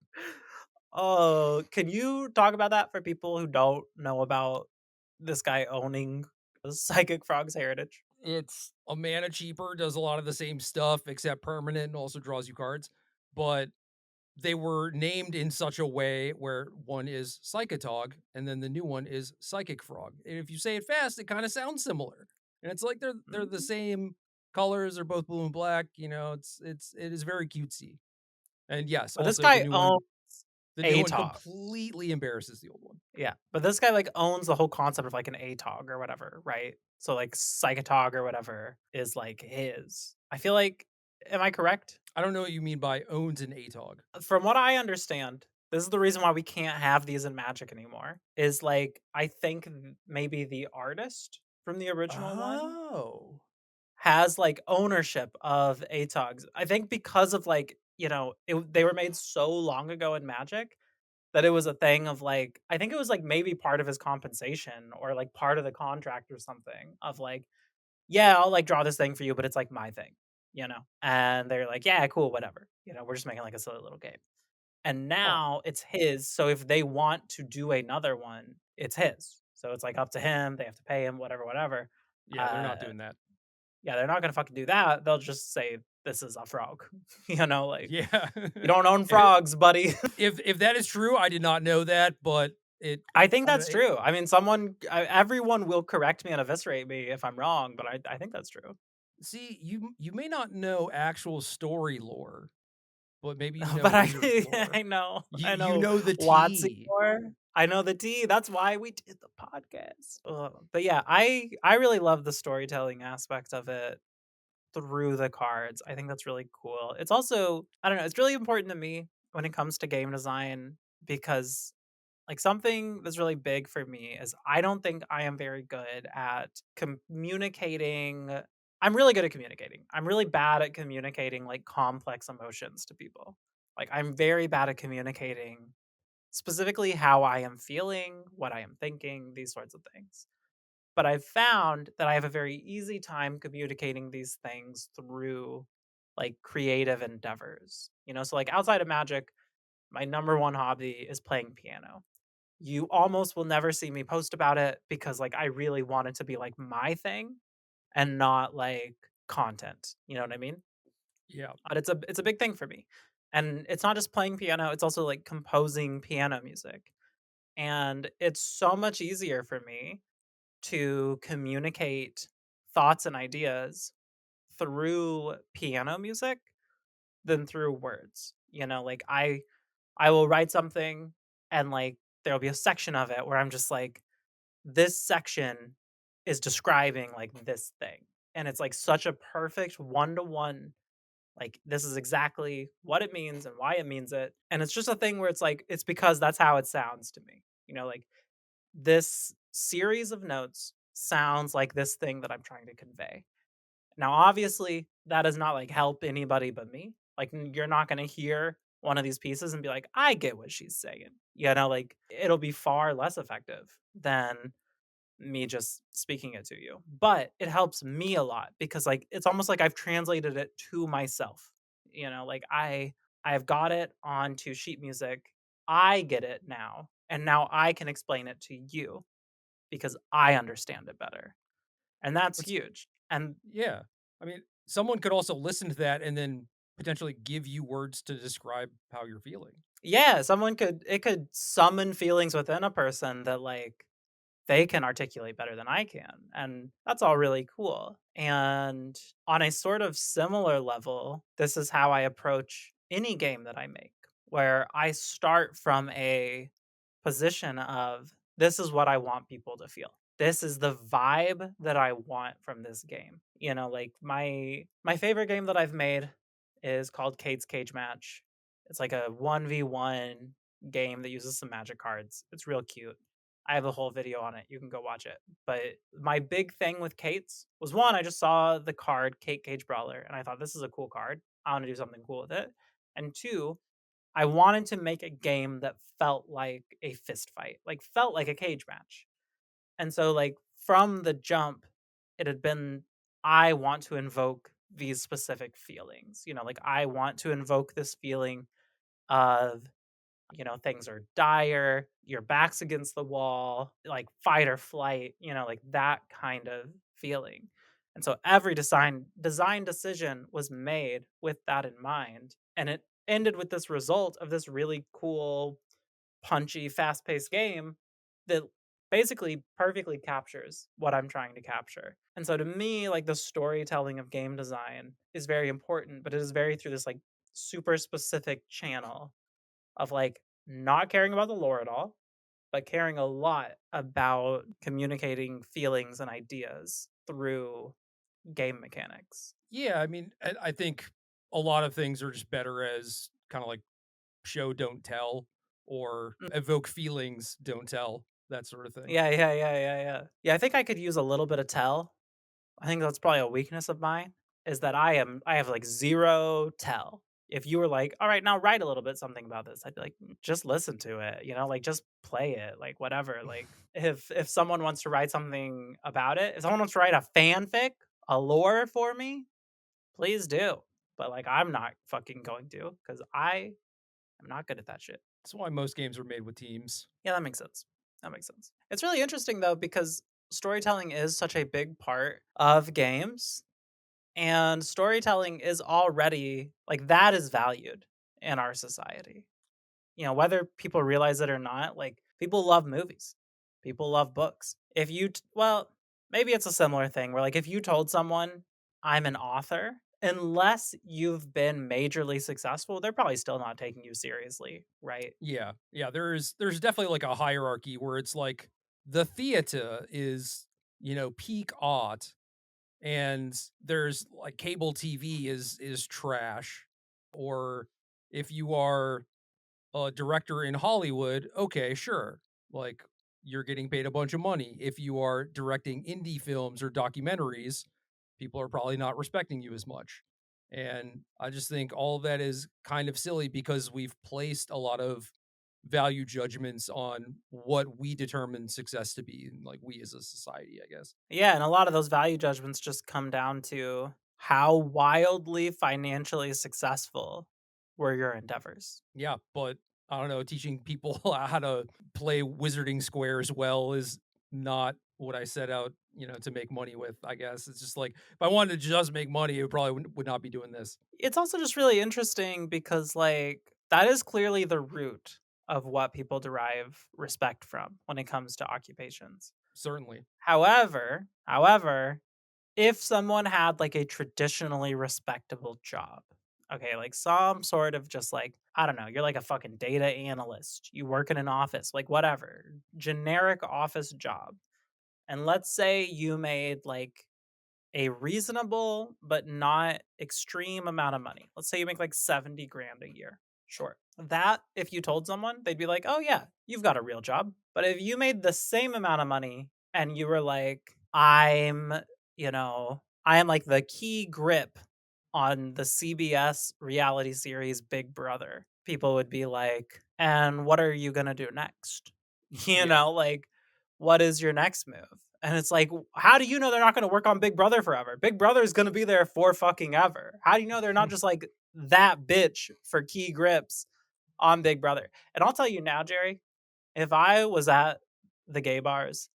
Oh, can you talk about that for people who don't know about this guy owning the Psychic Frog's heritage?
It's a mana cheaper, does a lot of the same stuff except permanent and also draws you cards. But they were named in such a way where one is Psychotog and then the new one is Psychic Frog. And if you say it fast, it kind of sounds similar. And it's like they're the
Mm.
same colors, they're both blue and black, it is very cutesy. And yes,
But this
also
guy owns
the new one
ATOG.
completely embarrasses the old one.
Yeah, but this guy like owns the whole concept of like an ATOG or whatever, right? So like Psychotog or whatever is like his. I feel like, am I correct?
I don't know what you mean by owns an ATOG.
From what I understand, this is the reason why we can't have these in Magic anymore. Is like I think maybe the artist from the original one
Oh.
has like ownership of ATOGs. I think because of like, they were made so long ago in Magic that it was a thing of like I think it was like maybe part of his compensation or like part of the contract or something of like, yeah, I'll like draw this thing for you, but it's like my thing, you know? And they're like, yeah, cool, whatever. We're just making like a silly little game. And
Huh.
now it's his. So if they want to do another one, it's his. So it's like up to him. They have to pay him, whatever, whatever.
Yeah, they're
Uh,
not doing that.
yeah, they're not gonna fucking do that. They'll just say this is a frog. Like
Yeah.
you don't own
If
frogs, buddy.
if that is true, I did not know that, but
I think
I don't
that's
know,
true. I mean, everyone will correct me and eviscerate me if I'm wrong, but I think that's true.
see, you may not know actual story lore, but maybe you know
But I
wizard lore.
I
You
know
know the
Watsy
tea.
more. I know the T. That's why we did the podcast. Ugh. But yeah, I really love the storytelling aspect of it through the cards. I think that's really cool. It's also, I don't know, it's really important to me when it comes to game design because like something that's really big for me is I don't think I am very good at communicating. I'm really good at communicating. I'm really bad at communicating like complex emotions to people. Like I'm very bad at communicating specifically how I am feeling, what I am thinking, these sorts of things. But I've found that I have a very easy time communicating these things through like creative endeavors. So like outside of magic, my number one hobby is playing piano. You almost will never see me post about it because, like, I really want it to be, like, my thing and not, like, content, you know what I mean?
Yeah.
But it's a big thing for me, and it's not just playing piano, it's also, like, composing piano music, and it's so much easier for me to communicate thoughts and ideas through piano music than through words, like, I will write something and, like, there'll be a section of it where I'm just like, this section is describing like this thing. And it's like such a perfect one to one. Like, this is exactly what it means and why it means it. And it's just a thing where it's like, it's because that's how it sounds to me. Like this series of notes sounds like this thing that I'm trying to convey. Now, obviously, that does not like help anybody but me. Like, you're not going to hear one of these pieces and be like, I get what she's saying. Like it'll be far less effective than me just speaking it to you. But it helps me a lot because like it's almost like I've translated it to myself. Like I've got it onto sheet music. I get it now. And now I can explain it to you because I understand it better. And that's
It's
huge. And
yeah. I mean, someone could also listen to that and then potentially give you words to describe how you're feeling.
yeah, it could summon feelings within a person that like they can articulate better than I can. And that's all really cool. And on a sort of similar level, this is how I approach any game that I make, where I start from a position of this is what I want people to feel. This is the vibe that I want from this game. Like my favorite game that I've made is called Kate's Cage Match. It's like a 1v1 game that uses some magic cards. It's real cute. I have a whole video on it. You can go watch it. But my big thing with Kate's was one, I just saw the card Kate Cage Brawler and I thought this is a cool card. I want to do something cool with it. And two, I wanted to make a game that felt like a fist fight, like felt like a cage match. And so like from the jump, it had been I want to invoke these specific feelings. Like I want to invoke this feeling of things are dire, your back's against the wall, like fight or flight, like that kind of feeling. And so every design decision was made with that in mind. And it ended with this result of this really cool, punchy, fast-paced game that basically perfectly captures what I'm trying to capture. And so to me, like the storytelling of game design is very important, but it is very through this like super specific channel of like not caring about the lore at all, but caring a lot about communicating feelings and ideas through game mechanics.
Yeah, I mean, I think a lot of things are just better as kind of like show don't tell or
Mm,
evoke feelings don't tell, that sort of thing.
yeah, yeah, yeah, yeah, yeah. Yeah, I think I could use a little bit of tell. I think that's probably a weakness of mine, is that I have, like, 0 tell. If you were like, "Alright, now write a little bit something about this," I'd be like, Just listen to it," like, "Just play it," like, whatever, like, if someone wants to write something about it, if someone wants to write a fanfic, a lore for me, please do, but, like, I'm not fucking going to, because I am not good at that shit.
That's why most games are made with teams.
Yeah, that makes sense. That makes sense. It's really interesting, though, because storytelling is such a big part of games. And storytelling is already like, that is valued in our society. Whether people realize it or not, like, people love movies. People love books. If you t well, maybe it's a similar thing where, like, if you told someone, "I'm an author," unless you've been majorly successful, they're probably still not taking you seriously, right?
Yeah, yeah, there's definitely like a hierarchy where it's like the theater is, peak art, and there's like cable TV is trash, or if you are a director in Hollywood, okay, sure. Like you're getting paid a bunch of money. If you are directing indie films or documentaries, people are probably not respecting you as much. And I just think all of that is kind of silly because we've placed a lot of value judgments on what we determine success to be, and like we as a society, I guess.
Yeah, and a lot of those value judgments just come down to how wildly financially successful were your endeavors.
Yeah, but I don't know, teaching people how to play wizarding squares well is not what I set out, to make money with, I guess. It's just like if I wanted to just make money, it probably would not be doing this.
It's also just really interesting because, like, that is clearly the root of what people derive respect from when it comes to occupations.
Certainly.
However, if someone had, like, a traditionally respectable job, okay, like, some sort of just, like, I don't know, you're like a fucking data analyst, you work in an office, like, whatever, generic office job, and let's say you made, like, a reasonable but not extreme amount of money. Let's say you make like 70 grand a year. Sure. That, if you told someone, they'd be like, "Oh yeah, you've got a real job." But if you made the same amount of money and you were like, I am like the key grip on the CBS reality series Big Brother." People would be like, "And what are you going to do next?"
Yeah.
Like, what is your next move? And it's like, how do you know they're not gonna work on Big Brother forever? Big Brother is gonna be there for fucking ever. How do you know they're not just like that bitch for key grips on Big Brother? And I'll tell you now, Jerry, if I was at the gay bars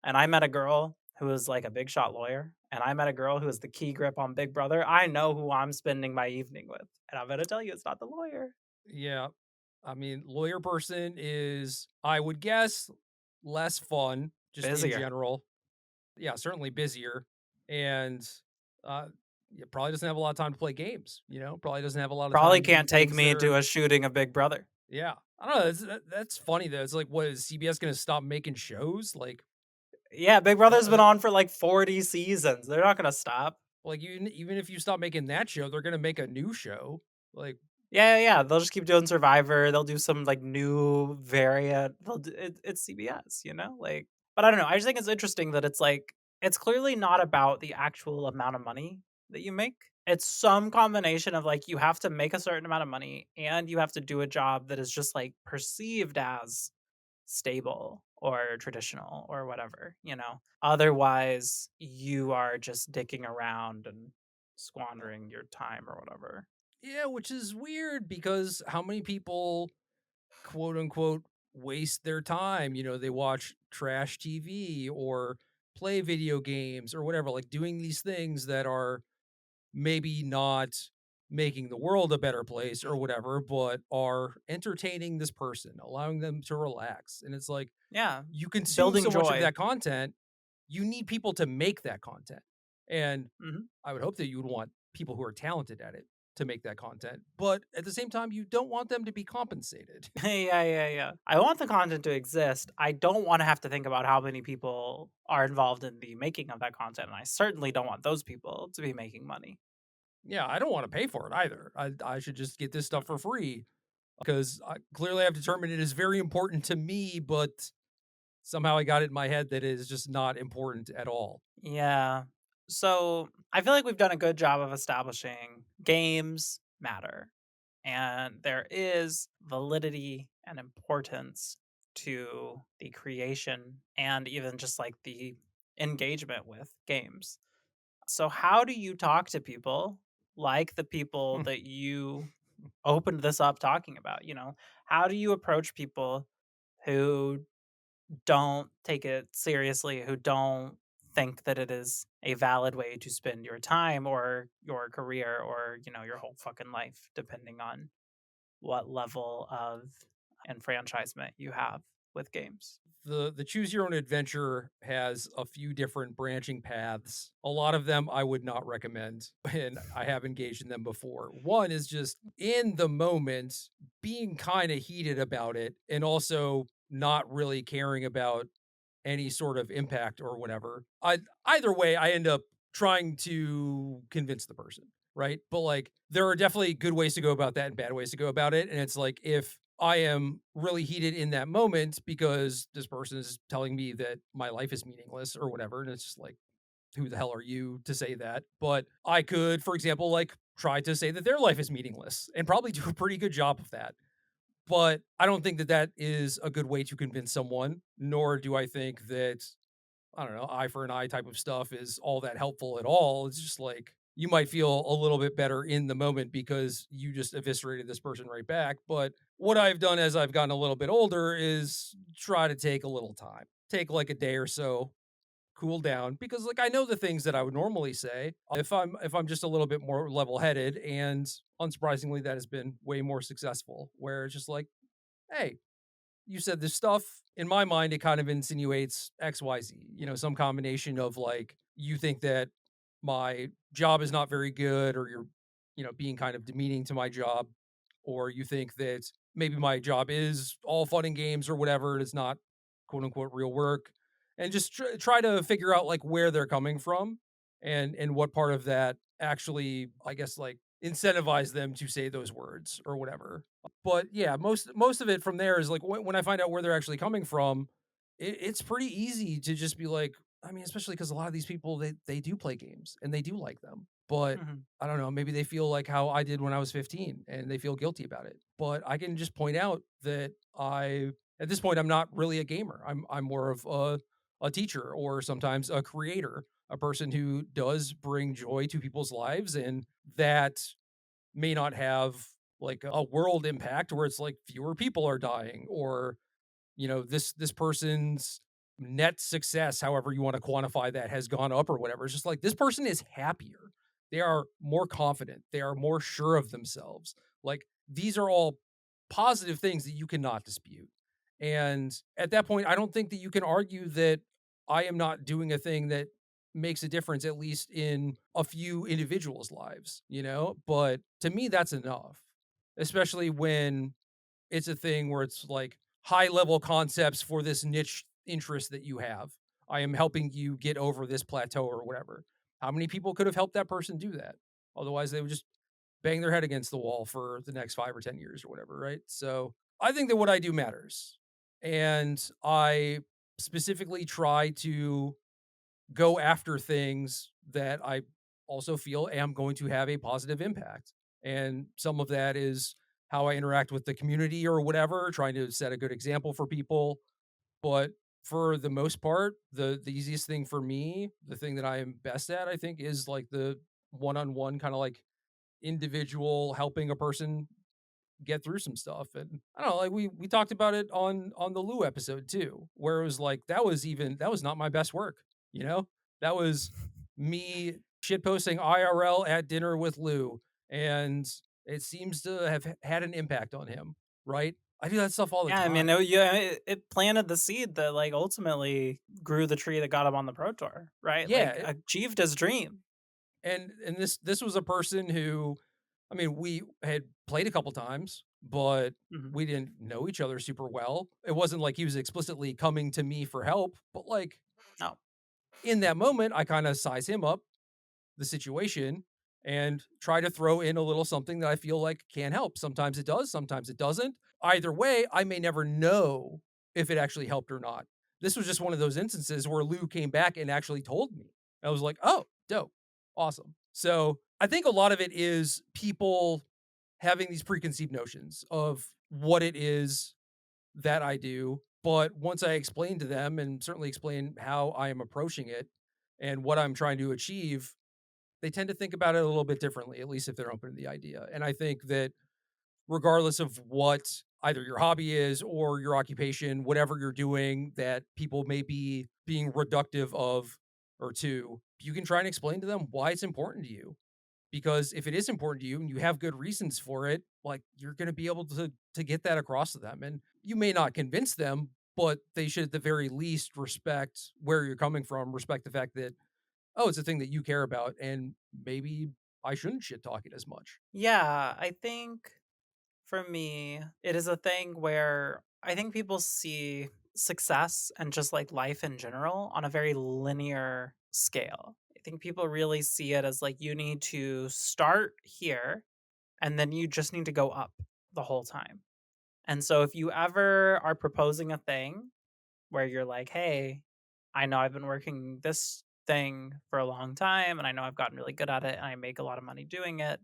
and I met a girl who was like a big shot lawyer, and I met a girl who is the key grip on Big Brother, I know who I'm spending my evening with. And I'm gonna tell you it's not the lawyer.
Yeah. I mean, lawyer person is, I would guess, less fun just in
Busier.
general. Yeah, certainly busier. And uh it probably doesn't have a lot of time to play games, probably doesn't have a lot of
Probably
time to do
can't take
things
me
that
into
are.
a shooting of Big Brother.
Yeah. I don't know. That's funny though. It's like, what is CBS going to stop making shows?
Yeah, Big Brother's been
Uh,
on for like 40 seasons. They're not gonna stop.
even if you stop making that show, they're going to make a new show. Like,
Yeah, yeah, yeah. They'll just keep doing Survivor. They'll do some like new variant. It's CBS, like. But I don't know. I just think it's interesting that it's like it's clearly not about the actual amount of money that you make. It's some combination of like you have to make a certain amount of money and you have to do a job that is just like perceived as stable or traditional or whatever. Otherwise, you are just dicking around and squandering your time or whatever.
yeah, which is weird because how many people, quote unquote, waste their time? They watch trash TV or play video games or whatever, like doing these things that are maybe not making the world a better place or whatever, but are entertaining this person, allowing them to relax. And it's like,
Yeah,
you consume
building
so much of
joy.
that content, you need people to make that content. And
Mhm.
I would hope that you would want people who are talented at it. to make that content, but at the same time, you don't want them to be compensated.
Yeah, yeah, yeah. I want the content to exist. I don't wanna have to think about how many people are involved in the making of that content, and I certainly don't want those people to be making money.
Yeah, I don't want to pay for it either. I should just get this stuff for
Mm-mm.
free because clearly I've determined it is very important to me, but somehow I got it in my head that it is just not important at all.
Yeah. So, I feel like we've done a good job of establishing games matter, and there is validity and importance to the creation and even just, like, the engagement with games. So how do you talk to people like the people
Hmm.
that you opened this up talking about, you know? How do you approach people who don't take it seriously, who don't think that it is a valid way to spend your time or your career or, you know, your whole fucking life, depending on what level of enfranchisement you have with games?
The choose your own adventure has a few different branching paths. A lot of them I would not recommend, and I have engaged in them before. One is just in the moment being kind of heated about it and also not really caring about any sort of impact or whatever. Either way, I end up trying to convince the person, right? But like there are definitely good ways to go about that and bad ways to go about it. And it's like if I am really heated in that moment because this person is telling me that my life is meaningless or whatever, and it's just like, who the hell are you to say that? But I could, for example, like try to say that their life is meaningless and probably do a pretty good job of that. But I don't think that that is a good way to convince someone, nor do I think that, I don't know, eye for an eye type of stuff is all that helpful at all. It's just like you might feel a little bit better in the moment because you just eviscerated this person right back. But what I've done as I've gotten a little bit older is try to take a little time, take like a day or so, cool down because like I know the things that I would normally say if I'm just a little bit more level-headed and unsurprisingly that has been way more successful where it's just like, hey, you said this stuff. In my mind, it kind of insinuates XYZ, some combination of like, you think that my job is not very good, or you're, being kind of demeaning to my job, or you think that maybe my job is all fun and games or whatever. And it's not quote unquote real work. And just try to figure out like where they're coming from and what part of that actually, I guess, like incentivize them to say those words or whatever. But yeah, most of it from there is like when I find out where they're actually coming from, it's pretty easy to just be like, I mean, especially because a lot of these people they do play games and they do like them, but
Mhm,
I don't know, maybe they feel like how I did when I was 15 and they feel guilty about it. But I can just point out that at this point I'm not really a gamer. I'm more of a teacher or sometimes a creator, a person who does bring joy to people's lives and that may not have like a world impact where it's like fewer people are dying or this person's net success, however you want to quantify that, has gone up or whatever. It's just like this person is happier, they are more confident, they are more sure of themselves. Like these are all positive things that you cannot dispute. And at that point I don't think that you can argue that I am not doing a thing that makes a difference, at least in a few individuals lives, but to me that's enough, especially when it's a thing where it's like high level concepts for this niche interest that you have. I am helping you get over this plateau or whatever. How many people could have helped that person do that? Otherwise, they would just bang their head against the wall for the next 5 or 10 years or whatever, right? So I think that what I do matters. And I specifically try to go after things that I also feel am going to have a positive impact. And some of that is how I interact with the community or whatever, trying to set a good example for people. But for the most part, the easiest thing for me, the thing that I am best at, I think, is like the one-on-one kind of like individual helping a person get through some stuff. And I don't know, like we talked about it on the Lou episode too, where it was like that was not my best work, you know? That was me shit posting IRL at dinner with Lou, and it seems to have had an impact on him, right? I do that stuff all the
yeah, I mean,
time.
yeah, it planted the seed that, like, ultimately grew the tree that got him on the Pro Tour, right? Like,
Yeah,
achieved his dream.
and this was a person who I mean, we had played a couple times, but
Mhm.
we didn't know each other super well. It wasn't like he was explicitly coming to me for help, but like
No.
in that moment, I kind of size him up the situation and try to throw in a little something that I feel like can help. Sometimes it does, sometimes it doesn't. Either way, I may never know if it actually helped or not. This was just one of those instances where Lou came back and actually told me. I was like, oh, dope. Awesome. So I think a lot of it is people having these preconceived notions of what it is that I do. But once I explain to them and certainly explain how I am approaching it and what I'm trying to achieve, they tend to think about it a little bit differently, at least if they're open to the idea. And I think that regardless of what either your hobby is or your occupation, whatever you're doing that people may be being reductive of or to, you can try and explain to them why it's important to you. Because if it is important to you and you have good reasons for it, like you're going to be able to get that across to them. And you may not convince them, but they should at the very least respect where you're coming from, respect the fact that, oh, it's a thing that you care about, and maybe I shouldn't shit talk it as much.
Yeah, I think for me, it is a thing where I think people see success and just like life in general on a very linear scale. I think people really see it as like you need to start here and then you just need to go up the whole time. And so if you ever are proposing a thing where you're like, "Hey, I know I've been working this thing for a long time and I know I've gotten really good at it and I make a lot of money doing it,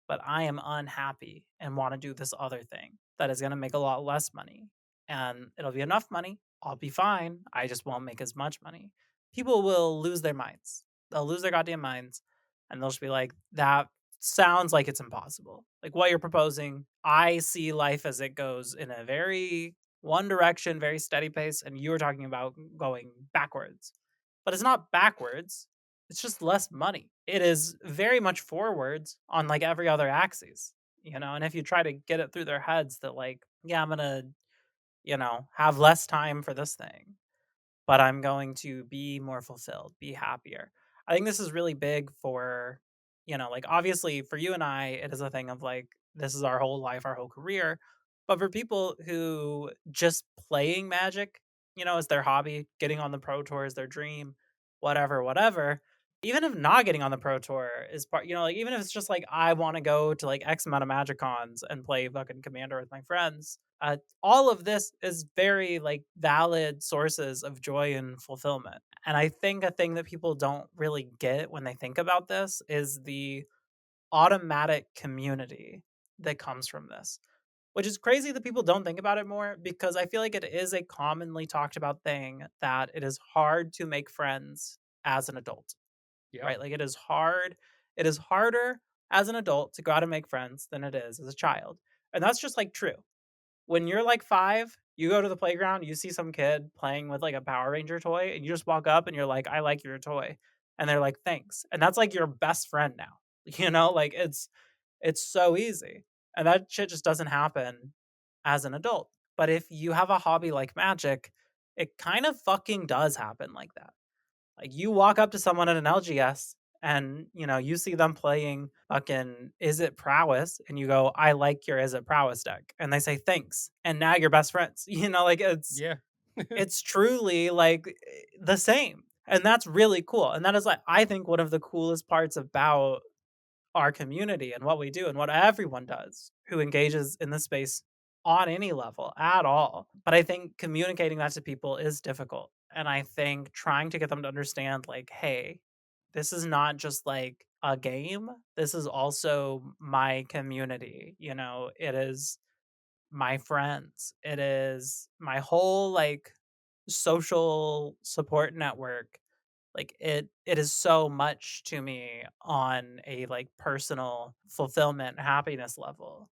but I am unhappy and want to do this other thing that is going to make a lot less money. And it'll be enough money. I'll be fine. I just won't make as much money." People will lose their minds. They'll lose their goddamn minds and they'll just be like, that sounds like it's impossible. Like what you're proposing, I see life as it goes in a very one direction, very steady pace. And you were talking about going backwards, but it's not backwards, it's just less money. It is very much forwards on like every other axis, and if you try to get it through their heads that like, yeah, I'm gonna, have less time for this thing, but I'm going to be more fulfilled, be happier. I think this is really big for, like obviously for you and I, it is a thing of like, this is our whole life, our whole career. But for people who just playing magic, is their hobby, getting on the pro tour is their dream, whatever, whatever. Even if not getting on the pro tour is part, like even if it's just like I want to go to like X amount of magic cons and play fucking commander with my friends, all of this is very like valid sources of joy and fulfillment. And I think a thing that people don't really get when they think about this is the automatic community that comes from this, which is crazy that people don't think about it more because I feel like it is a commonly talked about thing that it is hard to make friends as an adult,
Yeah.
right? Like it is hard. It is harder as an adult to go out and make friends than it is as a child. And that's just like true. When you're like 5, you go to the playground, you see some kid playing with like a Power Ranger toy, and you just walk up and you're like, "I like your toy." And they're like, "Thanks." And that's like your best friend now. Like it's so easy. And that shit just doesn't happen as an adult. But if you have a hobby like magic, it kind of fucking does happen like that. Like you walk up to someone at an LGS and you see them playing fucking Is It Prowess and you go, "I like your Is It Prowess deck." And they say thanks. And now you're best friends. Like
Yeah.
it's truly like the same. And that's really cool. And that is like I think one of the coolest parts about our community and what we do and what everyone does who engages in this space on any level at all. But I think communicating that to people is difficult. And I think trying to get them to understand, like, hey, this is not just like a game. This is also my community. It is my friends. It is my whole like social support network. Like it is so much to me on a like personal fulfillment happiness level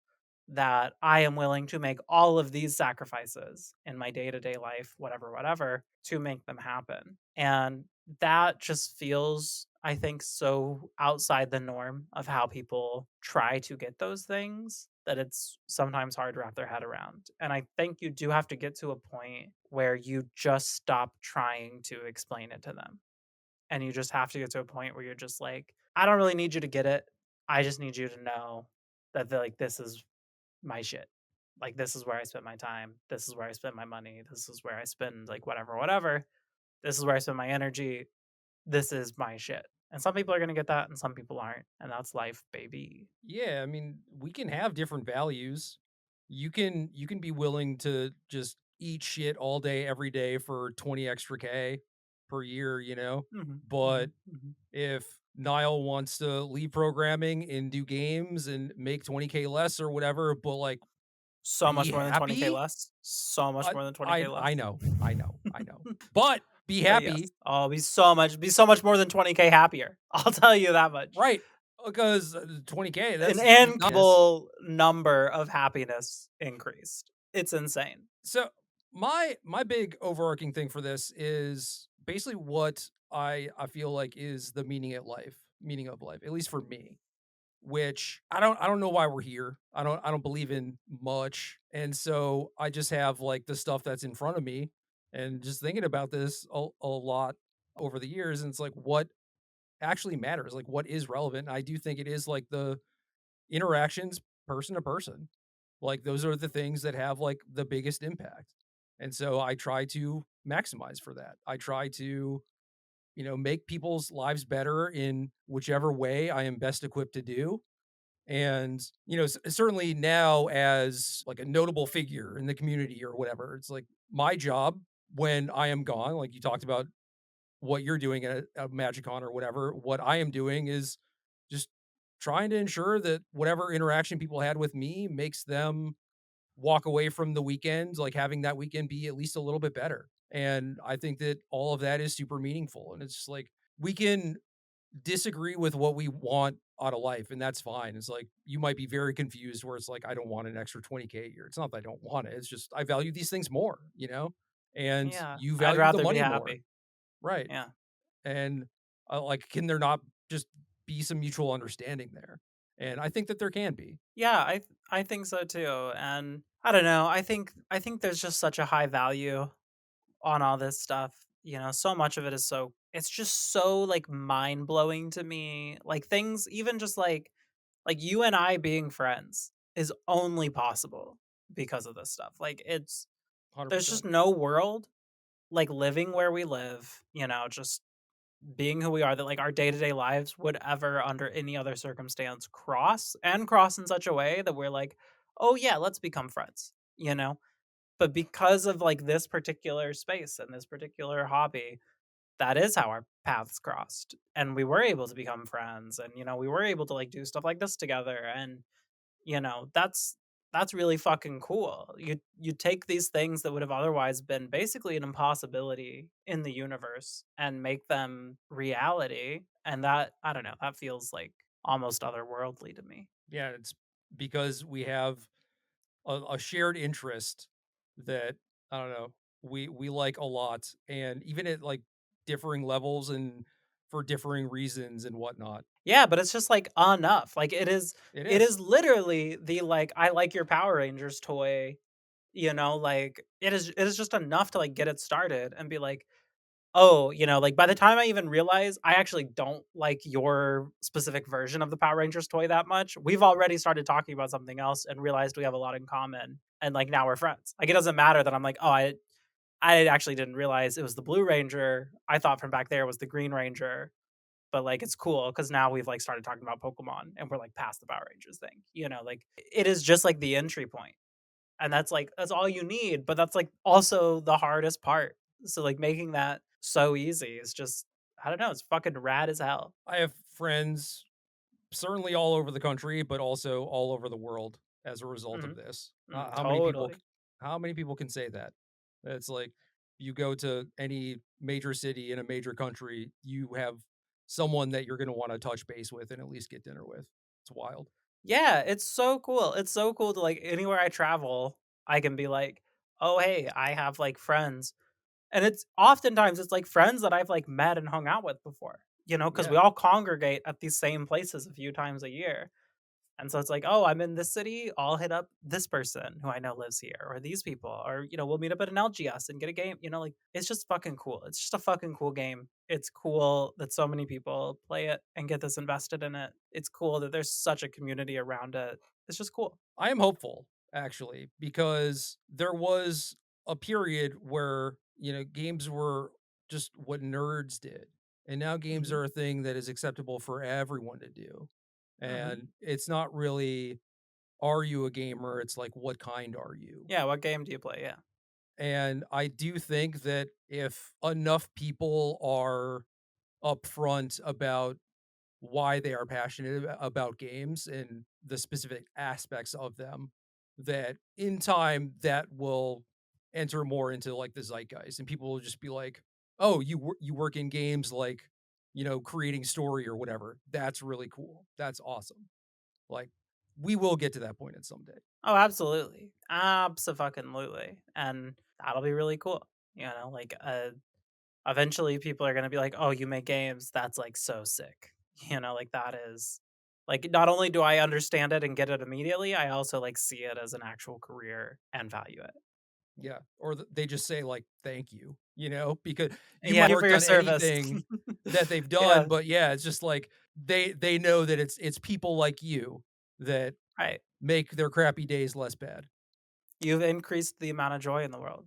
that I am willing to make all of these sacrifices in my day-to-day life, whatever, whatever, to make them happen. And that just feels, I think, so outside the norm of how people try to get those things that it's sometimes hard to wrap their head around. And I think you do have to get to a point where you just stop trying to explain it to them. And you just have to get to a point where you're just like, I don't really need you to get it. I just need you to know. that they're like, this is my shit. Like, this is where I spend my time. This is where I spend my money. This is where I spend like whatever, whatever. This is where I spend my energy. This is my shit. And some people are gonna get that and some people aren't. And that's life, baby.
Yeah, I mean, we can have different values. You can be willing to just eat shit all day every day for 20 extra K per year, you know?
Mhm,
But
mhm, mhm.
if Nile wants to leave programming and do games and make 20K less or whatever, but like
So
be
much more than 20K
happy,
less. So much
I
more than 20K
I
less.
know, I know. But be
But yes.
happy,
Oh, be so much more than 20K happier. I'll tell you that much.
right? Because 20K,
An
that's monotonous.
incredible number of happiness increased. It's insane.
So my big overarching thing for this is basically what I feel like is the meaning of life, at least for me. Which I don't know why we're here. I don't believe in much, and so I just have like the stuff that's in front of me, and just thinking about this a lot over the years, and it's like what actually matters, like what is relevant. I do think it is like the interactions person to person. Like those are the things that have like the biggest impact. And so I try to maximize for that. I try to, make people's lives better in whichever way I am best equipped to do. And, certainly now as like a notable figure in the community or whatever, it's like my job when I am gone, like you talked about what you're doing at MagicCon or whatever, what I am doing is just trying to ensure that whatever interaction people had with me makes them walk away from the weekend, like having that weekend be at least a little bit better. And I think that all of that is super meaningful. And it's just like we can disagree with what we want out of life, and that's fine. It's like you might be very confused where it's like, I don't want an extra 20K a year. It's not that I don't want it. It's just I value these things more, and
Yeah.
you
I'd
value the
rather be
money more.
happy.
Right.
Yeah.
And, like, can there not just be some mutual understanding there? And I think that there can be.
Yeah, I think so too. And I don't know. I think there's just such a high value on all this stuff. So much of it is so it's just so like mind-blowing to me. Like things even just like you and I being friends is only possible because of this stuff. Like there's just
100%.
no world like living where we live, just being who we are that like our day-to-day lives would ever under any other circumstance cross in such a way that we're like, "Oh yeah, let's become friends." But because of like this particular space and this particular hobby, that is how our paths crossed and we were able to become friends and we were able to like do stuff like this together and that's really fucking cool. You take these things that would have otherwise been basically an impossibility in the universe and make them reality, and that I don't know, that feels like almost otherworldly to me.
Yeah, it's because we have a shared interest that, I don't know, we like a lot, and even at, like, differing levels and for differing reasons and whatnot.
Yeah, but it's just like enough. Like
It
it
is.
is literally the like I like your Power Rangers toy, like it is just enough to like get it started and be like, oh, like, by the time I even realize I actually don't like your specific version of the Power Rangers toy that much, we've already started talking about something else and realized we have a lot in common, and, like, now we're friends. Like, it doesn't matter that I'm like, "Oh, I actually didn't realize it was the Blue Ranger. I thought from back there was the Green Ranger." But, like, it's cool because now we've, like, started talking about Pokemon, and we're, like, past the Power Rangers thing, like, it is just, like, the entry point. And that's like that's all you need, but that's like also the hardest part. So like making that so easy is just I don't know, it's fucking rad as hell.
I have friends certainly all over the country, but also all over the world as a result of
Mhm.
this.
Totally.
How many people can say that? It's like you go to any major city in a major country, you have someone that you're going to want to touch base with and at least get dinner with. It's wild.
Yeah, it's so cool. It's so cool to like anywhere I travel, I can be like, "Oh, hey, I have like friends." And it's oftentimes it's like friends that I've like met and hung out with before, because
Yeah.
we all congregate at these same places a few times a year. And so it's like, "Oh, I'm in this city, I'll hit up this person who I know lives here or these people or, we'll meet up at an LGS and get a game." Like it's just fucking cool. It's just a fucking cool game. It's cool that so many people play it and get this invested in it. It's cool that there's such a community around it. It's just cool.
I am hopeful, actually, because there was a period where, games were just what nerds did. And now games
Mhm,
are a thing that is acceptable for everyone to do.
mhm.
And it's not really, are you a gamer? It's like, what kind are you?
Yeah, what game do you play? Yeah.
And I do think that if enough people are upfront about why they are passionate about games and the specific aspects of them, that in time that will enter more into like the zeitgeist, and people will just be like, "Oh, you work in games, like, creating story or whatever. That's really cool. That's awesome." Like, we will get to that point at some day.
Oh, absolutely. Abso-fucking-lutely, and that'll be really cool, like, eventually people are gonna be like, "Oh, you make games? That's, like, so sick." Like, that is like, not only do I understand it and get it immediately, I also, like, see it as an actual career and value it.
Yeah, or they just say like, "Thank you," because you
Yeah,
might
you for
worked
your
on
service.
anything that they've done,
Yeah,
but yeah, it's just like they know that it's people like you that
right.
make their crappy days less bad.
You've increased the amount of joy in the world.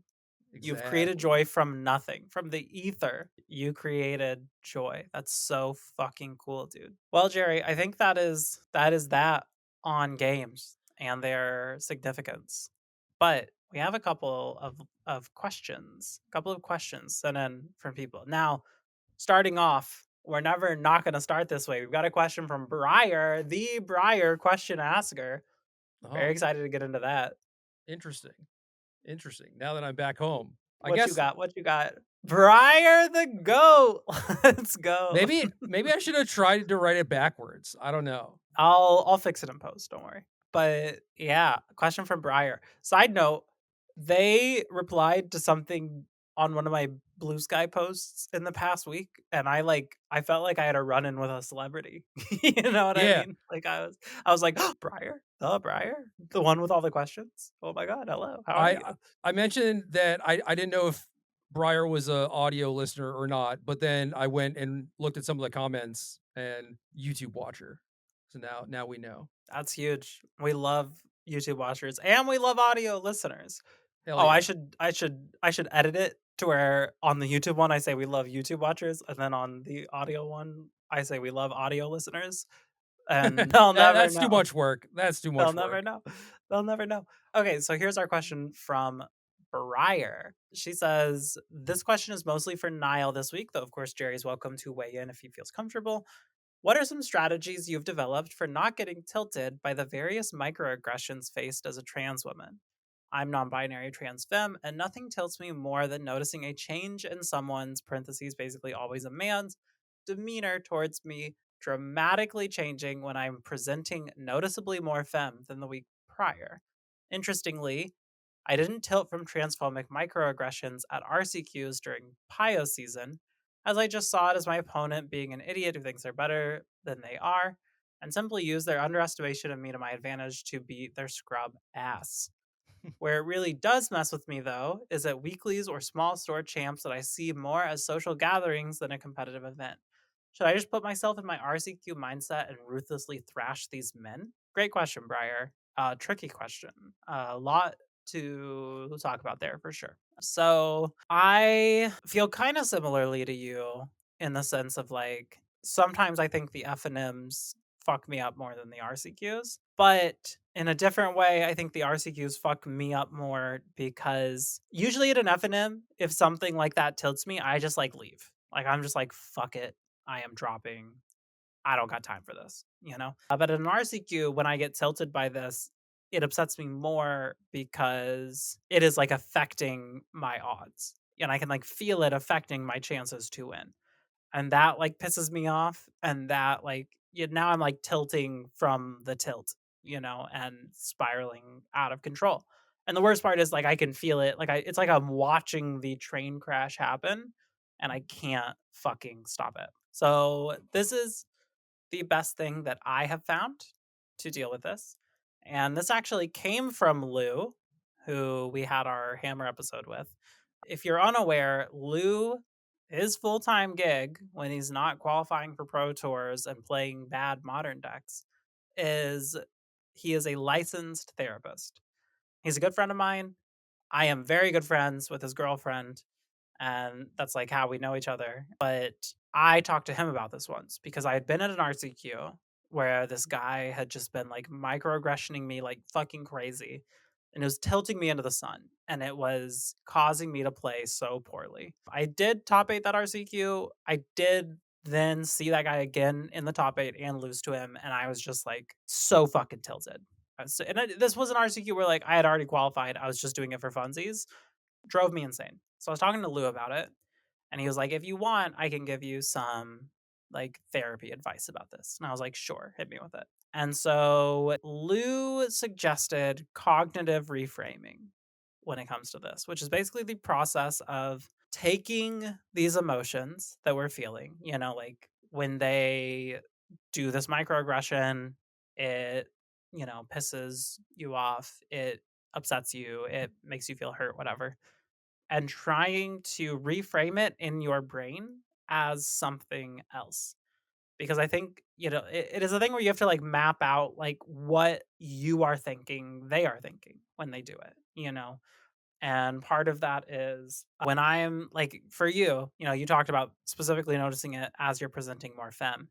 You've created
Exactly.
joy from nothing, from the ether. You created joy. That's so fucking cool, dude. Well, Jerry, I think that is that on games and their significance. But we have a couple of questions, a couple of questions sent in from people. Now, starting off, we're never not going to start this way. We've got a question from Briar, the Briar question asker. Very
Oh,
excited to get into that.
interesting. Interesting. Now that I'm back home, I
What you
guess
got? What you got? Briar the goat. Let's go.
maybe I should have tried to write it backwards. I don't know.
I'll fix it in post, don't worry. But yeah, question from Briar. Side note, they replied to something on one of my Blue Sky posts in the past week, and I felt like I had a run in with a celebrity. You know what I
Yeah,
mean? Like I was like, Briar, the Briar, the one with all the questions. Oh my god, hello, how are
I
you?
I mentioned that I didn't know if Briar was a audio listener or not, but then I went and looked at some of the comments and YouTube watcher. So now we know.
That's huge. We love YouTube watchers and we love audio listeners.
Hell
Oh, I
yeah.
should I should I should edit it to where on the YouTube one I say we love YouTube watchers, and then on the audio one I say we love audio listeners, and they'll never
That's too
know.
much work. That's too
They'll
much
never
work.
know. They'll never know. Okay, so here's our question from Briar. She says, "This question is mostly for Nile this week, though of course Jerry's welcome to weigh in if he feels comfortable. What are some strategies you've developed for not getting tilted by the various microaggressions faced as a trans woman? I'm non binary trans femme, and nothing tilts me more than noticing a change in someone's, parentheses, basically always a man's, demeanor towards me dramatically changing when I'm presenting noticeably more femme than the week prior. Interestingly, I didn't tilt from transphobic microaggressions at RCQs during PIO season, as I just saw it as my opponent being an idiot who thinks they're better than they are, and simply use their underestimation of me to my advantage to beat their scrub ass. Where it really does mess with me, though, is at weeklies or small store champs that I see more as social gatherings than a competitive event. Should I just put myself in my RCQ mindset and ruthlessly thrash these men? Great question, Briar. Tricky question. A lot to talk about there for sure. So I feel kind of similarly to you in the sense of like sometimes I think the FNMs fuck me up more than the RCQs. But in a different way, I think the RCQs fuck me up more because usually at an FNM, if something like that tilts me, I just like leave. Like I'm just like, fuck it. I am dropping. I don't got time for this. But in an RCQ, when I get tilted by this, it upsets me more because it is like affecting my odds. And I can like feel it affecting my chances to win, and that like pisses me off, and that like now I'm like tilting from the tilt, and spiraling out of control. And the worst part is like I can feel it, like it's like I'm watching the train crash happen and I can't fucking stop it. So this is the best thing that I have found to deal with this. And this actually came from Lou, who we had our hammer episode with. If you're unaware, Lou, his full time gig when he's not qualifying for pro tours and playing bad modern decks is He is a licensed therapist. He's a good friend of mine. I am very good friends with his girlfriend, and that's like how we know each other. But I talked to him about this once because I had been at an RCQ where this guy had just been like microaggressioning me like fucking crazy. And it was tilting me into the sun, and it was causing me to play so poorly. I did top eight that RCQ. I did then see that guy again in the top eight and lose to him. And I was just like so fucking tilted. This was an RCQ where like I had already qualified. I was just doing it for funsies. Drove me insane. So I was talking to Lou about it, and he was like, "If you want, I can give you some like therapy advice about this." And I was like, "Sure, hit me with it." And so Lou suggested cognitive reframing when it comes to this, which is basically the process of taking these emotions that we're feeling, like when they do this microaggression, it, pisses you off, it upsets you, it makes you feel hurt, whatever, and trying to reframe it in your brain as something else. Because I think, it is a thing where you have to like map out like what you are thinking they are thinking when they do it. And part of that is when I'm like, for you, you talked about specifically noticing it as you're presenting more femme.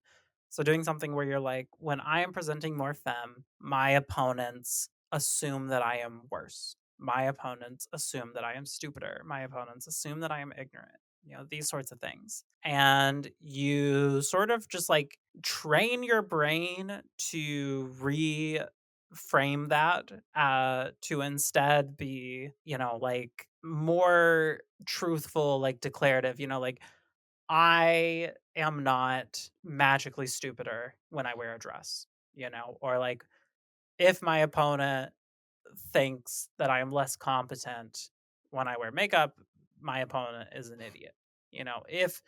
So doing something where you're like, when I am presenting more femme, my opponents assume that I am worse. My opponents assume that I am stupider. My opponents assume that I am ignorant. These sorts of things. And you sort of just like train your brain to frame that to instead be, like more truthful, like declarative, like I am not magically stupider when I wear a dress, or like if my opponent thinks that I am less competent when I wear makeup, my opponent is an idiot. If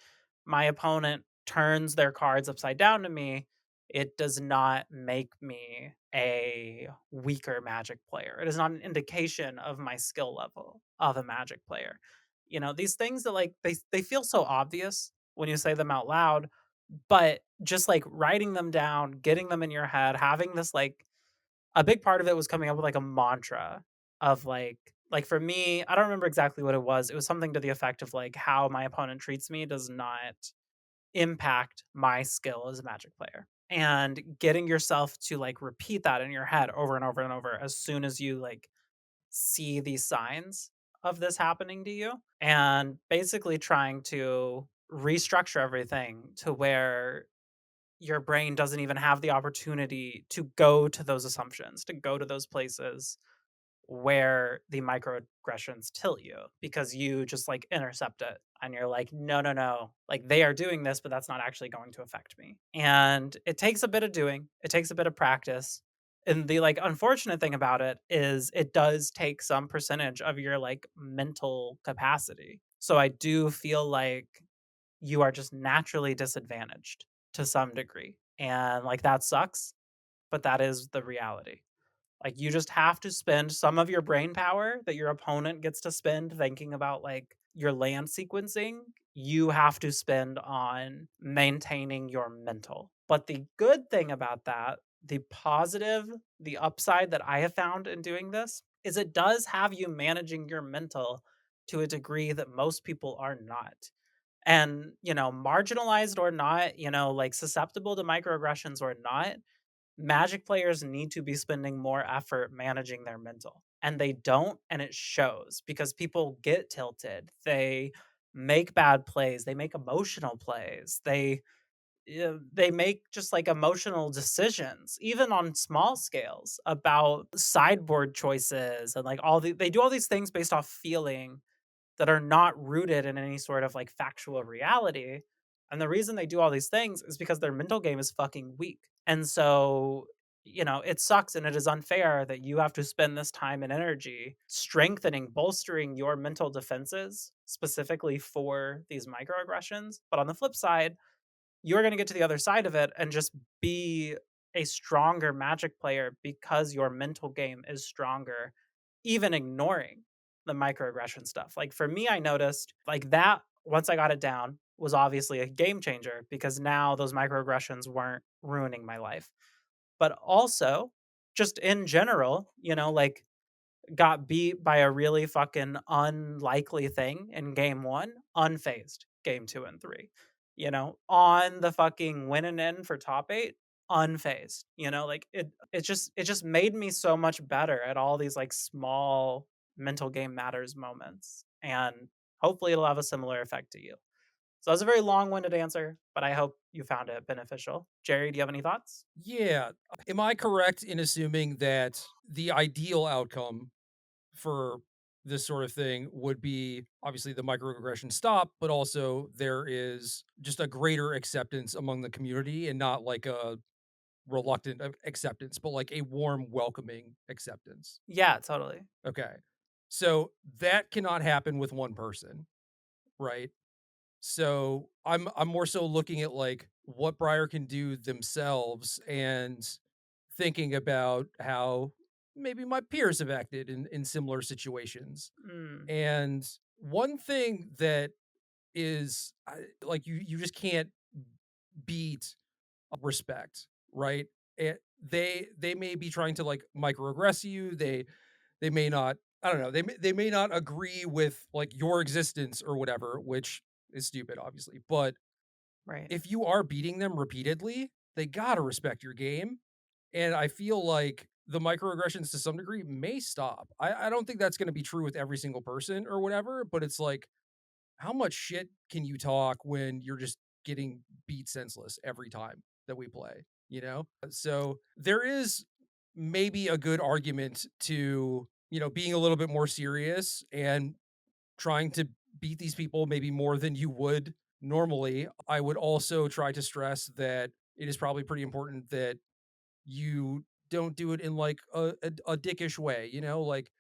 my opponent turns their cards upside down to me, it does not make me a weaker magic player. It is not an indication of my skill level of a magic player. These things that like they feel so obvious when you say them out loud, but just like writing them down, getting them in your head, having this like a big part of it was coming up with like a mantra of like for me, I don't remember exactly what it was. It was something to the effect of like how my opponent treats me does not impact my skill as a magic player. And getting yourself to like repeat that in your head over and over and over as soon as you like see these signs of this happening to you, and basically trying to restructure everything to where your brain doesn't even have the opportunity to go to those assumptions, to go to those places where the microaggressions tilt you because you just like intercept it and you're like, no, no, no, like they are doing this, but that's not actually going to affect me. And it takes a bit of doing, it takes a bit of practice. And the like unfortunate thing about it is it does take some percentage of your like mental capacity. So I do feel like you are just naturally disadvantaged to some degree. And like that sucks, but that is the reality. Like you just have to spend some of your brain power that your opponent gets to spend thinking about like your land sequencing, you have to spend on maintaining your mental. But the good thing about that, the positive, the upside that I have found in doing this is it does have you managing your mental to a degree that most people are not. And, marginalized or not, like susceptible to microaggressions or not, Magic players need to be spending more effort managing their mental. And they don't, and it shows because people get tilted. They make bad plays, they make emotional plays. They make just like emotional decisions even on small scales about sideboard choices and like they do all these things based off feeling that are not rooted in any sort of like factual reality. And the reason they do all these things is because their mental game is fucking weak. And so, it sucks and it is unfair that you have to spend this time and energy strengthening, bolstering your mental defenses specifically for these microaggressions. But on the flip side, you're going to get to the other side of it and just be a stronger magic player because your mental game is stronger, even ignoring the microaggression stuff. Like for me, I noticed like that once I got it down was obviously a game changer because now those microaggressions weren't ruining my life. But also just in general, like got beat by a really fucking unlikely thing in game one, unfazed game two and three. On the fucking winning end for top eight, unfazed. Like it just made me so much better at all these like small mental game matters moments. And hopefully it'll have a similar effect to you. So that's a very long-winded answer, but I hope you found it beneficial. Jerry, do you have any thoughts?
Yeah. Am I correct in assuming that the ideal outcome for this sort of thing would be obviously the microaggression stop, but also there is just a greater acceptance among the community and not like a reluctant acceptance, but like a warm, welcoming acceptance?
Yeah, totally.
Okay. So that cannot happen with one person, right? So I'm more so looking at like what Briar can do themselves and thinking about how maybe my peers have acted in similar situations.
Mm,
And one thing that is like you just can't beat respect, right? They may be trying to like microaggress you. They may not, I don't know, they may not agree with like your existence or whatever, which is stupid obviously. But
right.
if you are beating them repeatedly, they got to respect your game. And I feel like the microaggressions to some degree may stop. I don't think that's going to be true with every single person or whatever, but it's like how much shit can you talk when you're just getting beat senseless every time that we play, you know? So there is maybe a good argument to, being a little bit more serious and trying to beat these people maybe more than you would normally. I would also try to stress that it is probably pretty important that you don't do it in like a dickish way, like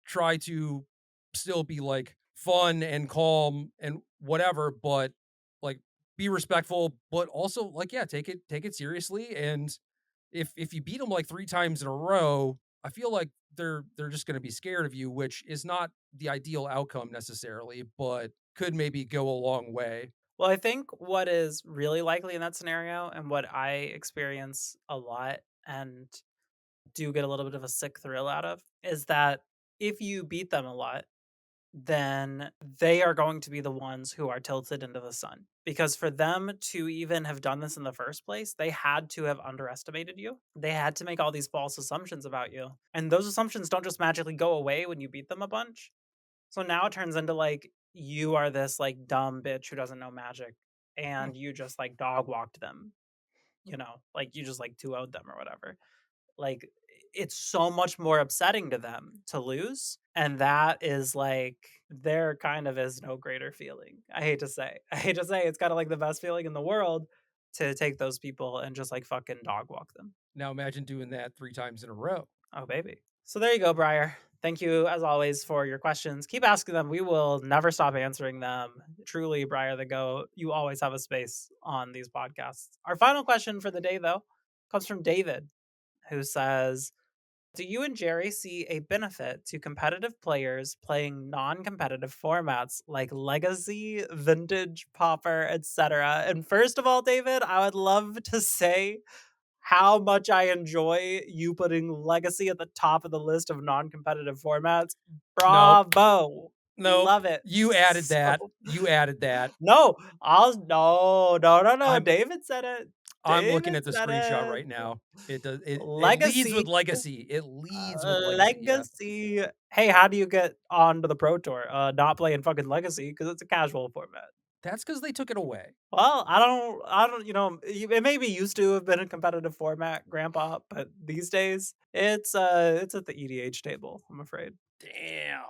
try to still be like fun and calm and whatever, but like be respectful, but also like yeah, take it seriously. And if you beat them like 3 times in a row, I feel like they're just going to be scared of you, which is not the ideal outcome necessarily, but could maybe go a long way.
Well, I think what is really likely in that scenario and what I experience a lot and do get a little bit of a sick thrill out of is that if you beat them a lot, then they are going to be the ones who are tilted into the sun. Because for them to even have done this in the first place, they had to have underestimated you. They had to make all these false assumptions about you. And those assumptions don't just magically go away when you beat them a bunch. So now it turns into like you are this like dumb bitch who doesn't know magic
Hmm.
and you just like dog walked them, like you just like 2-0'd them or whatever. Like it's so much more upsetting to them to lose. And that is like there kind of is no greater feeling. I hate to say. I hate to say it's kind of like the best feeling in the world to take those people and just like fucking dog walk them.
Now imagine doing that 3 times in a row.
Oh baby. So there you go, Briar. Thank you as always for your questions. Keep asking them. We will never stop answering them. Truly, Briar the Go, you always have a space on these podcasts. Our final question for the day though comes from David, who says, do you and Jerry see a benefit to competitive players playing non-competitive formats like Legacy, Vintage, Pauper, etc.? And first of all, David, I would love to say how much I enjoy you putting Legacy at the top of the list of non-competitive formats.
Nope.
Bravo.
Nope.
Love it
You added that.
so
You added that.
No, no, no, no, no.
I'm
David said it.
I'm looking
David
at the
said
screenshot
it.
right now. It leads
Legacy.
with legacy. It leads with legacy. Yeah.
Legacy. Hey, how do you get onto the Pro Tour? Not playing fucking Legacy because it's a casual format.
That's because they took it away.
Well, I don't, it maybe used to have been a competitive format, Grandpa, but these days it's at the EDH table, I'm afraid.
Damn.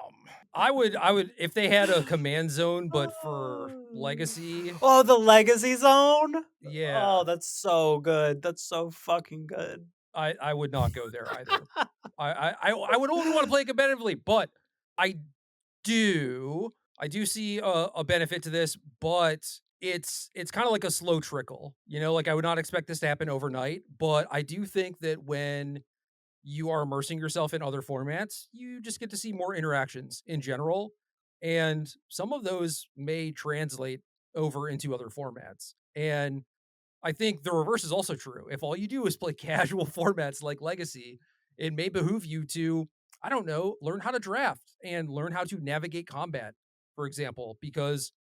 I would if they had a command zone, but for legacy,
Oh, the Legacy Zone.
yeah,
Oh, that's so good. That's so fucking good.
I would not go there either. I would only want to play competitively, but I I do see a benefit to this, but it's kind of like a slow trickle. Like I would not expect this to happen overnight, but I do think that when you are immersing yourself in other formats, you just get to see more interactions in general. And some of those may translate over into other formats. And I think the reverse is also true. If all you do is play casual formats like Legacy, it may behoove you to, I don't know, learn how to draft and learn how to navigate combat, for example, because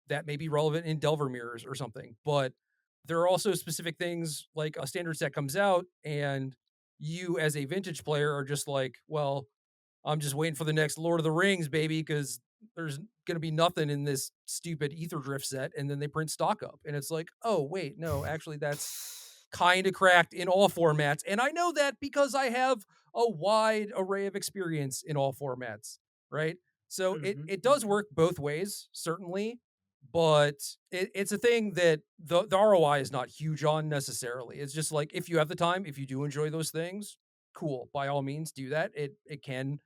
that may be relevant in Delver mirrors or something. But there are also specific things like a standard set comes out and you as a vintage player are just like, well, I'm just waiting for the next Lord of the Rings, baby, because there's going to be nothing in this stupid Ether Drift set. And then they print stock up. And it's like, oh, wait, no, actually, that's kind of cracked in all formats. And I know that because I have a wide array of experience in all formats, right? So
Mhm,
it does
mhm.
work both ways, certainly. But it's a thing that the ROI is not huge on necessarily. It's just like if you have the time, if you do enjoy those things, cool. By all means, do that. It can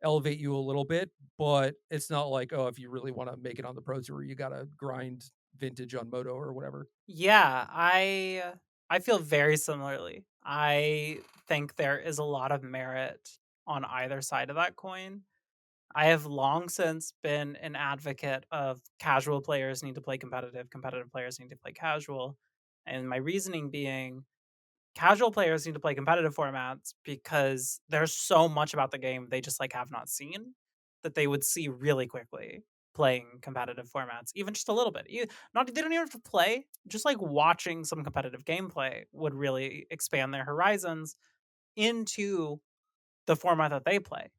elevate you a little bit, but it's not like, oh, if you really want to make it on the pro tour, you got to grind vintage on Moto or whatever.
Yeah, I feel very similarly. I think there is a lot of merit on either side of that coin. I have long since been an advocate of casual players need to play competitive, competitive players need to play casual. And my reasoning being casual players need to play competitive formats because there's so much about the game they just like have not seen that they would see really quickly playing competitive formats, even just a little bit. Not they don't even have to play, just like watching some competitive gameplay would really expand their horizons into the format that they play.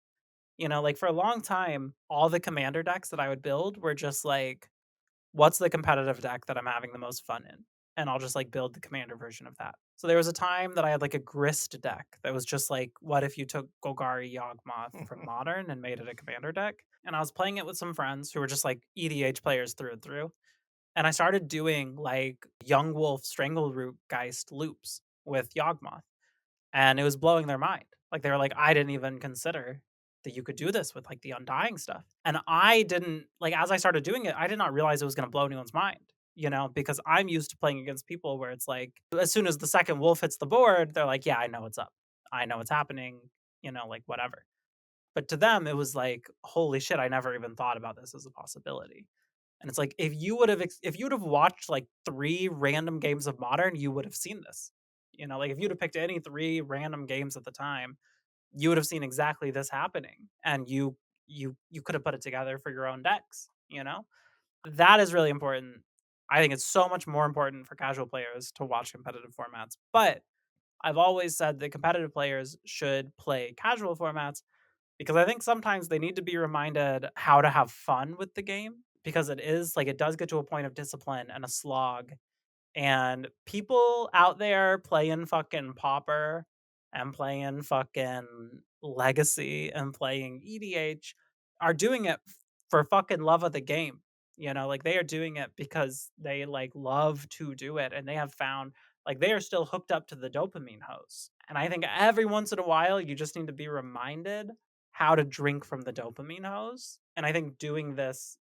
Like for a long time, all the commander decks that I would build were just like, what's the competitive deck that I'm having the most fun in? And I'll just like build the commander version of that. So there was a time that I had like a grist deck that was just like, what if you took Golgari Yawgmoth from modern and made it a commander deck? And I was playing it with some friends who were just like EDH players through and through. And I started doing like Young Wolf Strangleroot Geist loops with Yawgmoth and it was blowing their mind. Like they were like, I didn't even consider that you could do this with like the undying stuff. And I didn't like as I started doing it, I did not realize it was going to blow anyone's mind, because I'm used to playing against people where it's like as soon as the second wolf hits the board, they're like, yeah, I know what's up. I know what's happening, like whatever. But to them, it was like, holy shit, I never even thought about this as a possibility. And it's like if you would have watched like 3 random games of Modern, you would have seen this. Like if you'd have picked any 3 random games at the time, you would have seen exactly this happening, and you could have put it together for your own decks. That is really important. I think it's so much more important for casual players to watch competitive formats, but I've always said that competitive players should play casual formats because I think sometimes they need to be reminded how to have fun with the game because it does get to a point of discipline and a slog. And people out there playing fucking Pauper and playing fucking Legacy and playing EDH are doing it for fucking love of the game. Like they are doing it because they like love to do it and they have found like they are still hooked up to the dopamine hose. And I think every once in a while you just need to be reminded how to drink from the dopamine hose. And I think doing this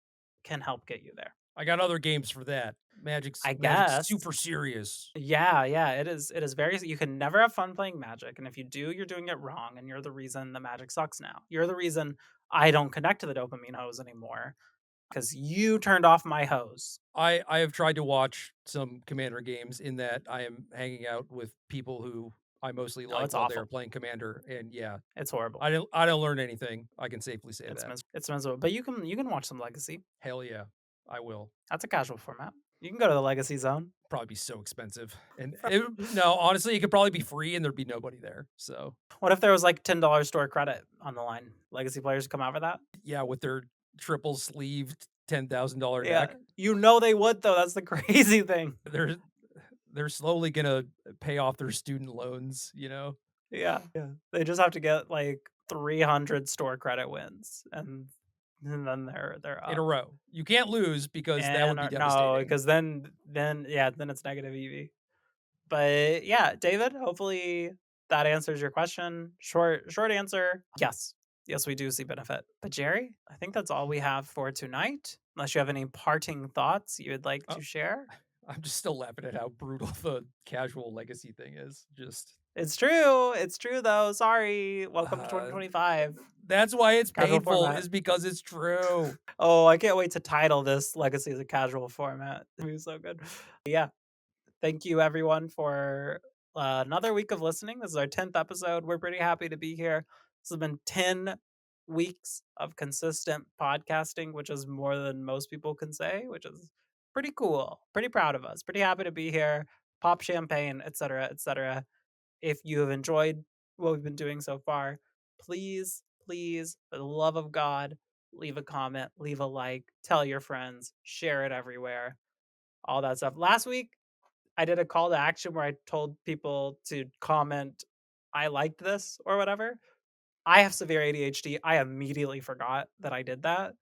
can help get you there.
I got other games for that.
I
Magic's
guess.
super serious.
Yeah, yeah, it is very you can never have fun playing Magic, and if you do, you're doing it wrong, and you're the reason the Magic sucks now. You're the reason I don't connect to the dopamine hose anymore because you turned off my hose.
I have tried to watch some Commander games in that I am hanging out with people who I mostly
Oh,
like
it's
while they are
awful.
playing Commander, and yeah,
It's horrible.
I don't learn anything. I can safely say that.
It's miserable, but you can watch some Legacy.
Hell yeah, I will.
That's a casual format. You can go to the Legacy Zone.
Probably be so expensive, and no, honestly, it could probably be free, and there'd be nobody there. So
What if there was like $10 store credit on the line? Legacy players come out for that?
yeah, with their triple sleeved $10,000
Yeah,
deck,
they would though. That's the crazy thing.
they're they're slowly gonna pay off their student loans.
Yeah, yeah. They just have to get like 300 store credit wins, and then they're
In a
up.
row. You can't lose because that would
And
be
no,
devastating.
because then yeah, then it's negative EV. But yeah, David, hopefully that answers your question. Short answer, yes. Yes, we do see benefit. But Jerry, I think that's all we have for tonight. Unless you have any parting thoughts you would like
Uh,
to share.
I'm just still laughing at how brutal the casual legacy thing is. Just
It's true. It's true though. Sorry. Welcome to
uh,
2025.
that's why it's
Casual
painful,
format.
is because it's true.
Oh, I can't wait to title this Legacy as a casual format. It'll be so good. Yeah. Thank you everyone for another week of listening. This is our 10th episode. We're pretty happy to be here. This has been 10 weeks of consistent podcasting, which is more than most people can say, which is pretty cool. Pretty proud of us. Pretty happy to be here. Pop champagne, etc., etc. If you have enjoyed what we've been doing so far, please, please, for the love of God, leave a comment, leave a like, tell your friends, share it everywhere, all that stuff. Last week, I did a call to action where I told people to comment, I liked this or whatever. I have severe ADHD. I immediately forgot that I did that.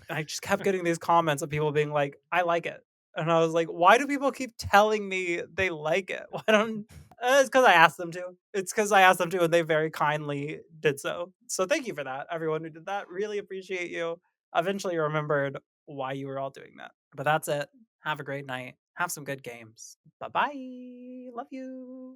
And I just kept getting these comments of people being like, I like it. And I was like, why do people keep telling me they like it? Why don't it's because I asked them to. It's because I asked them to, and they very kindly did so. So thank you for that, everyone who did that. Really appreciate you. Eventually remembered why you were all doing that. But that's it. Have a great night. Have some good games. Bye bye. Love you.